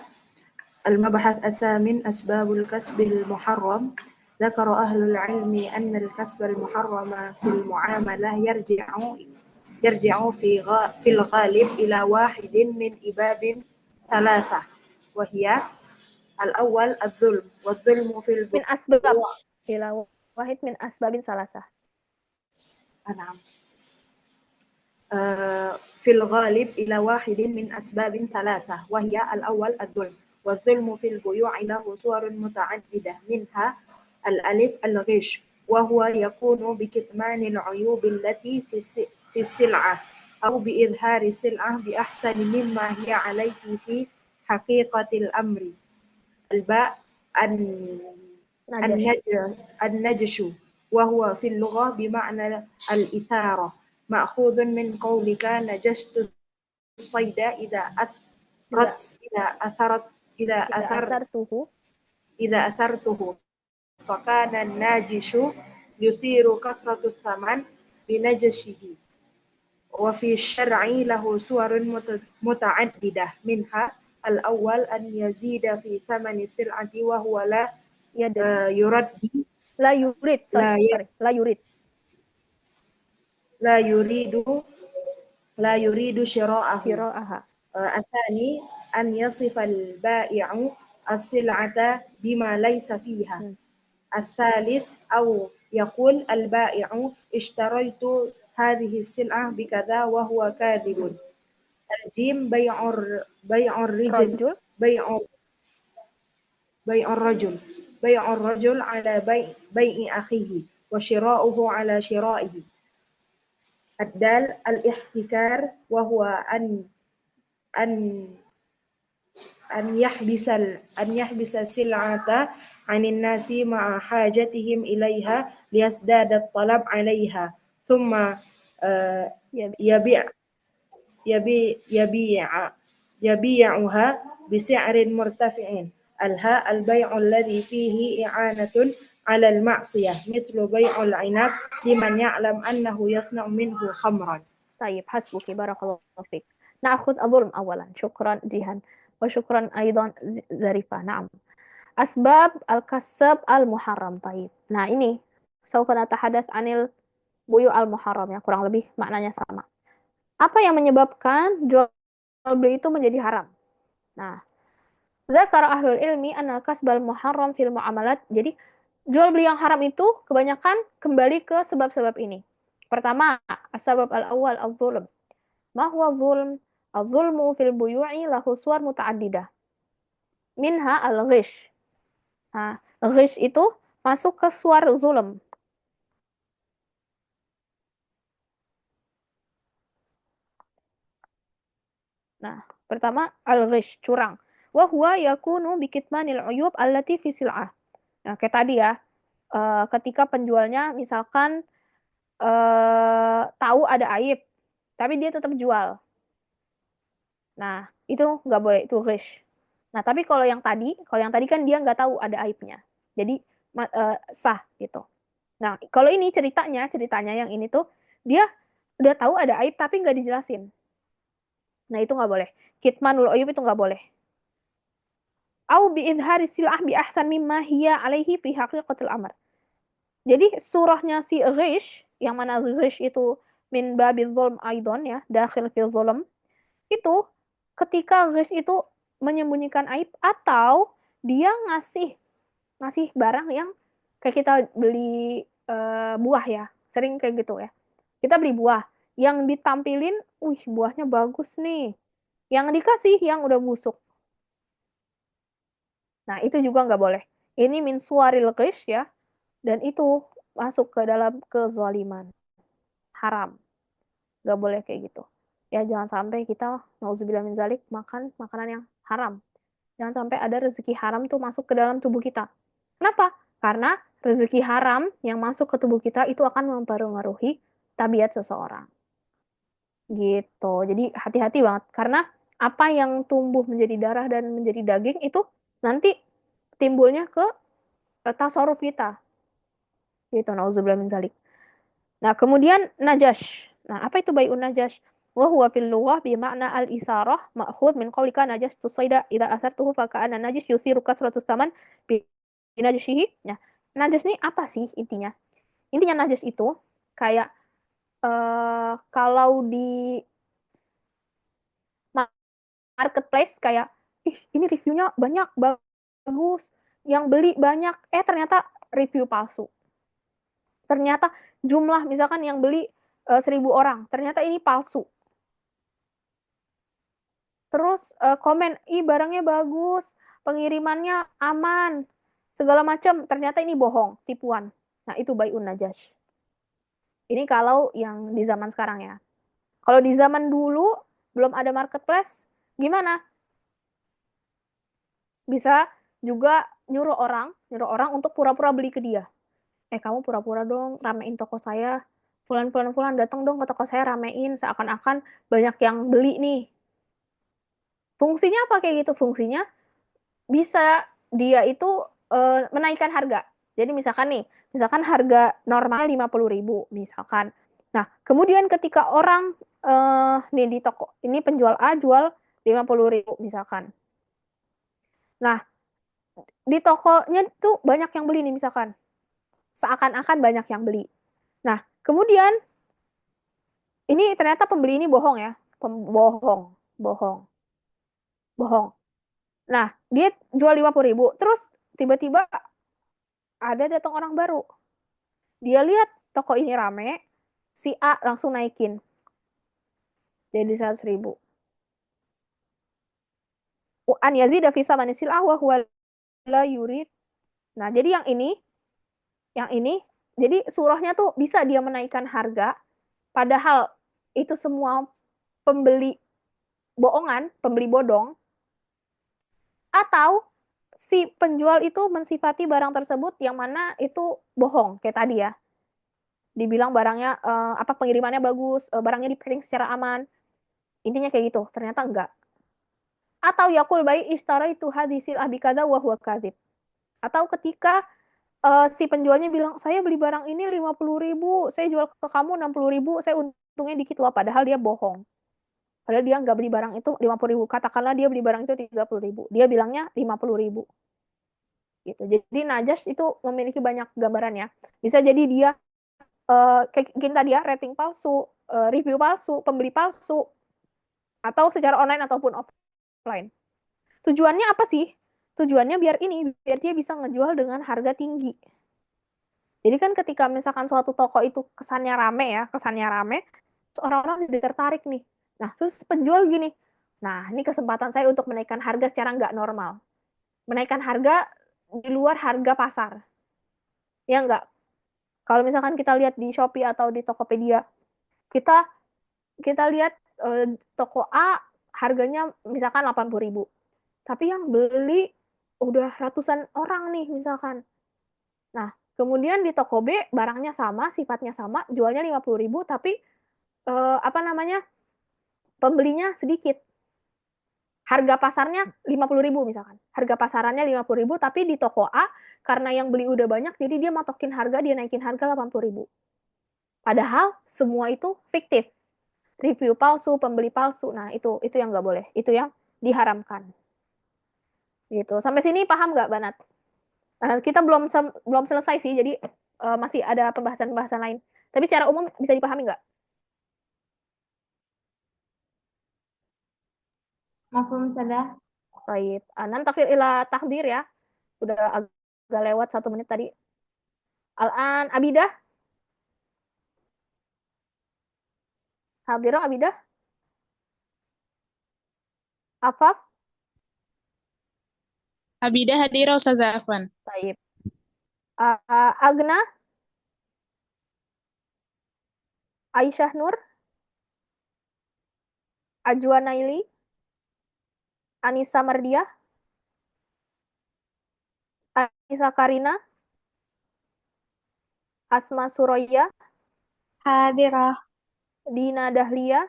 المبحث الثامن أسباب الكسب المحرم. ذكر أهل العلم أن الكسب المحرم في المعاملة يرجع في الغالب إلى واحد من أبواب ثلاثة، وهي الأول الظلم، والظلم في من أسباب إلى واحد من أسباب ثلاثة. نعم. في الغالب إلى واحد من أسباب ثلاثة، وهي الأول الظلم، والظلم في البيوع له صور متعددة، منها الألف الغش، وهو يكون بكتمان العيوب التي في السلعة أو بإظهار السلعة بأحسن مما هي عليه في حقيقة الأمر. الباء النجش، وهو في اللغة بمعنى الإثارة، مأخوذ من قولك نجشت الصيد إذا أثرته، فكان الناجش يثير كثرة الثمن بنجشه. وفي الشرع له صور متعددة، منها الأول أن يزيد في ثمن السلعة وهو لا يريد شراءها. الثاني أن يصف البائع السلعة بما ليس فيها. الثالث أو يقول البائع اشتريت هذه السلعة بكذا وهو كاذب. الجيم بيع الرجل على بيع أخيه، وشراؤه على شرائه. الدال الاحتكار، وهو أن يحبس السلعة عن الناس مع حاجتهم إليها ليزداد الطلب عليها، ثم يبيعها بسعر مرتفع. الهاء البيع الذي فيه إعانة على المعصية، مثل بيع العنب لمن يعلم أنه يصنع منه خمرا. طيب حسبك بارك الله فيك. نأخذ الظلم أولا. شكرا جيهان وشكرا أيضا زريفة. نعم. أسباب الكسب المحرم. طيب. Nah, ini سوف نتحدث عن البيوع المحرم ya, kurang lebih maknanya sama. Apa yang menyebabkan jual beli itu menjadi haram? Nah, Zakar ahlul ilmi anal kasbal muharram fil muamalat. Jadi, jual beli yang haram itu kebanyakan kembali ke sebab-sebab ini. Pertama, asbab al-awwal al-zulm. Ma huwa zulm? Al-zulmu fil buyu'i lahu suwar muta'addidah. Minha al-ghish. Nah, ghish itu masuk ke suar zulm. Nah, pertama al-ghish, curang. Wa huwa yakunu bikitmanil uyub allati fi sil'ah. Nah, kayak tadi ya, ketika penjualnya misalkan tahu ada aib, tapi dia tetap jual. Nah, itu nggak boleh, itu ghish. Nah, tapi kalau yang tadi kan dia nggak tahu ada aibnya. Jadi sah gitu. Nah, kalau ini ceritanya yang ini tuh dia udah tahu ada aib tapi nggak dijelasin. Nah, itu nggak boleh. Kitmanul uyub itu nggak boleh. Au bi idhari sil'ah bi ahsan mimma hiya alaihi fi haqiqatil amr. Jadi surahnya si ghish, yang mana ghish itu min babil zulm aidon ya, dakhil fil zulm, itu ketika ghish itu menyembunyikan aib atau dia ngasih ngasih barang yang kayak kita beli buah ya, sering kayak gitu ya. Kita beli buah, yang ditampilin, wih buahnya bagus nih. Yang dikasih yang udah busuk. Nah, itu juga nggak boleh. Ini min suaril ghish ya, dan itu masuk ke dalam kezaliman. Haram. Nggak boleh kayak gitu. Ya, jangan sampai kita, nauzubillah min zalik, makan makanan yang haram. Jangan sampai ada rezeki haram tuh masuk ke dalam tubuh kita. Kenapa? Karena rezeki haram yang masuk ke tubuh kita itu akan mempengaruhi tabiat seseorang. Gitu. Jadi hati-hati banget. Karena apa yang tumbuh menjadi darah dan menjadi daging itu nanti timbulnya ke tasarruf kita. Gitu. Nauzubillah min zalik. Nah, kemudian najash. Nah, apa itu bai'un najash? Wa huwa fil lughah bi ma'na al-isarah ma'khud min qawlika najastu sayda idza asartuhu fa ka'anna najish yusiru kasratus taman bi najashihi. Nah, najas ini apa sih intinya? Intinya najas itu kayak kalau di marketplace kayak ih ini reviewnya banyak bagus, yang beli banyak, ternyata review palsu. Ternyata jumlah misalkan yang beli 1.000 orang, ternyata ini palsu. Terus komen, ih barangnya bagus, pengirimannya aman, segala macam, ternyata ini bohong, tipuan. Nah, itu bai'un najas. Ini kalau yang di zaman sekarang ya. Kalau di zaman dulu belum ada marketplace, gimana? Bisa juga nyuruh orang untuk pura-pura beli ke dia. Kamu pura-pura dong ramein toko saya. Fulan datang dong ke toko saya, ramein seakan-akan banyak yang beli nih. Fungsinya apa kayak gitu? Fungsinya bisa dia itu menaikkan harga. Jadi misalkan harga normal 50.000 misalkan. Nah, kemudian ketika orang nih di toko ini penjual A jual 50.000 misalkan. Nah, di tokonya tuh banyak yang beli nih misalkan. Seakan-akan banyak yang beli. Nah, kemudian ini ternyata pembeli ini bohong ya. Bohong. Nah, dia jual 50.000, terus tiba-tiba ada datang orang baru. Dia lihat toko ini rame, si A langsung naikin jadi 100.000. An yazida fi samani sil'ah wa huwa la yurid. Nah, jadi yang ini, jadi surahnya tuh bisa dia menaikkan harga, padahal itu semua pembeli bohongan, pembeli bodong, atau si penjual itu mensifati barang tersebut yang mana itu bohong, kayak tadi ya. Dibilang barangnya pengirimannya bagus, barangnya di-packing secara aman. Intinya kayak gitu, ternyata enggak. Atau yakul bai istara itu hadisil abikada wa huwa kadzib. Atau ketika si penjualnya bilang, saya beli barang ini 50.000, saya jual ke kamu 60.000, saya untungnya dikit loh, padahal dia bohong. Padahal dia nggak beli barang itu 50.000. Katakanlah dia beli barang itu 30.000. Dia bilangnya 50.000. Gitu. Jadi najas itu memiliki banyak gambaran ya. Bisa jadi dia kayak gini tadi ya, rating palsu, review palsu, pembeli palsu, atau secara online ataupun offline. Tujuannya apa sih? Tujuannya biar dia bisa ngejual dengan harga tinggi. Jadi kan ketika misalkan suatu toko itu kesannya rame, orang-orang jadi tertarik nih. Nah, terus penjual gini, nah ini kesempatan saya untuk menaikkan harga secara nggak normal. Menaikkan harga di luar harga pasar. Ya nggak? Kalau misalkan kita lihat di Shopee atau di Tokopedia, kita lihat toko A harganya misalkan 80.000. Tapi yang beli udah ratusan orang nih misalkan. Nah, kemudian di toko B barangnya sama, sifatnya sama, jualnya 50.000, tapi apa namanya, pembelinya sedikit. Harga pasarnya 50.000 misalkan. Harga pasarannya 50.000, tapi di toko A karena yang beli udah banyak, jadi dia matokin harga, dia naikin harga 80.000. Padahal semua itu fiktif, review palsu, pembeli palsu. Nah, itu yang nggak boleh, itu yang diharamkan. Gitu. Sampai sini paham nggak, Banat? Kita belum selesai sih, jadi masih ada pembahasan-pembahasan lain. Tapi secara umum bisa dipahami nggak? Mafhum sadah. Baik. Anan takdir ila takdir ya. Udah agak lewat 1 menit tadi. Al-an Abidah. Hadirah Abidah. Afaf. Abidah hadirah Ustazah Afwan. Baik. Agna. Aisyah Nur. Ajwa Naili. Anissa Mardiah. Anissa Karina. Asma Suroya. Hadirah. Dina Dahlia.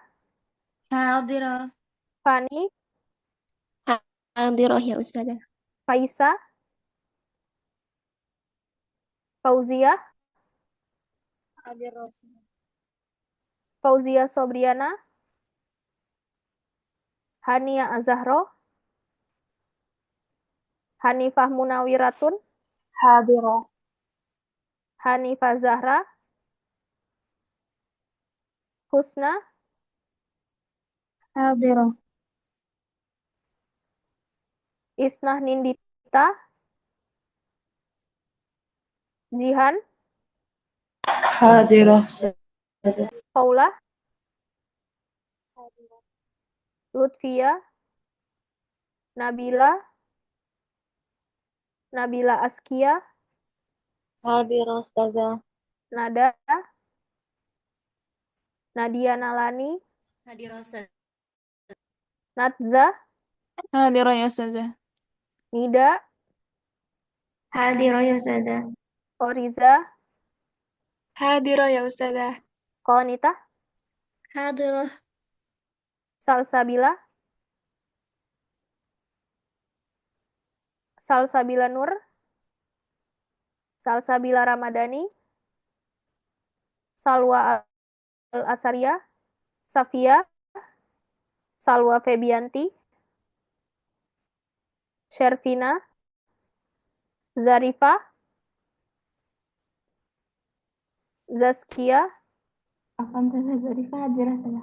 Hadirah. Fani. Hadirah ya Ustazah. Faisa. Fauzia. Hadirah. Fauzia Sobriana. Hania Azahro. Hanifah Munawiratun. Hadirah. Hanifah Zahra. Husna. Hadirah. Isnah Nindita. Jihan. Hadirah. Paula. Lutfia. Nabila. Nabila Askia. Hadirah Ustazah. Nada. Nadia Nalani. Hadirah Ustazah. Natza. Hadirah ya Ustazah. Nida. Hadirah ya Ustazah. Oriza. Hadirah ya Ustazah. Konita. Hadirah. Salsabila. Salsabila Nur. Salsabila Ramadhani. Salwa Al-Asaria. Safia. Salwa Febianti. Shervina. Zarifa. Zaskia. Akan saja Zarifah hadirah saja.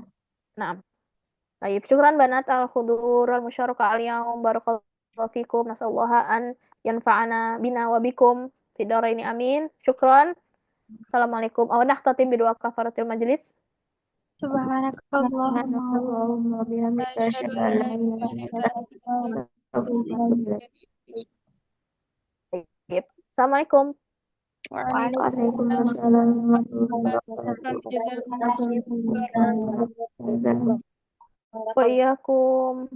Nah, baik. Syukran banat al-hudur al-musyarakah al-yaum barakallahu fikum nasallaha an yanfa'ana bina wa bikum fid dharaini amin. Syukran. Assalamualaikum. Nakhtatim bidua kafaratil majlis. Subhanakallahumma wa bihamdika asyhadu an la ilaha illa anta astaghfiruka wa Baik. Assalamualaikum. Waalaikumsalam warahmatullahi wabarakatuh. Wa iyyakum.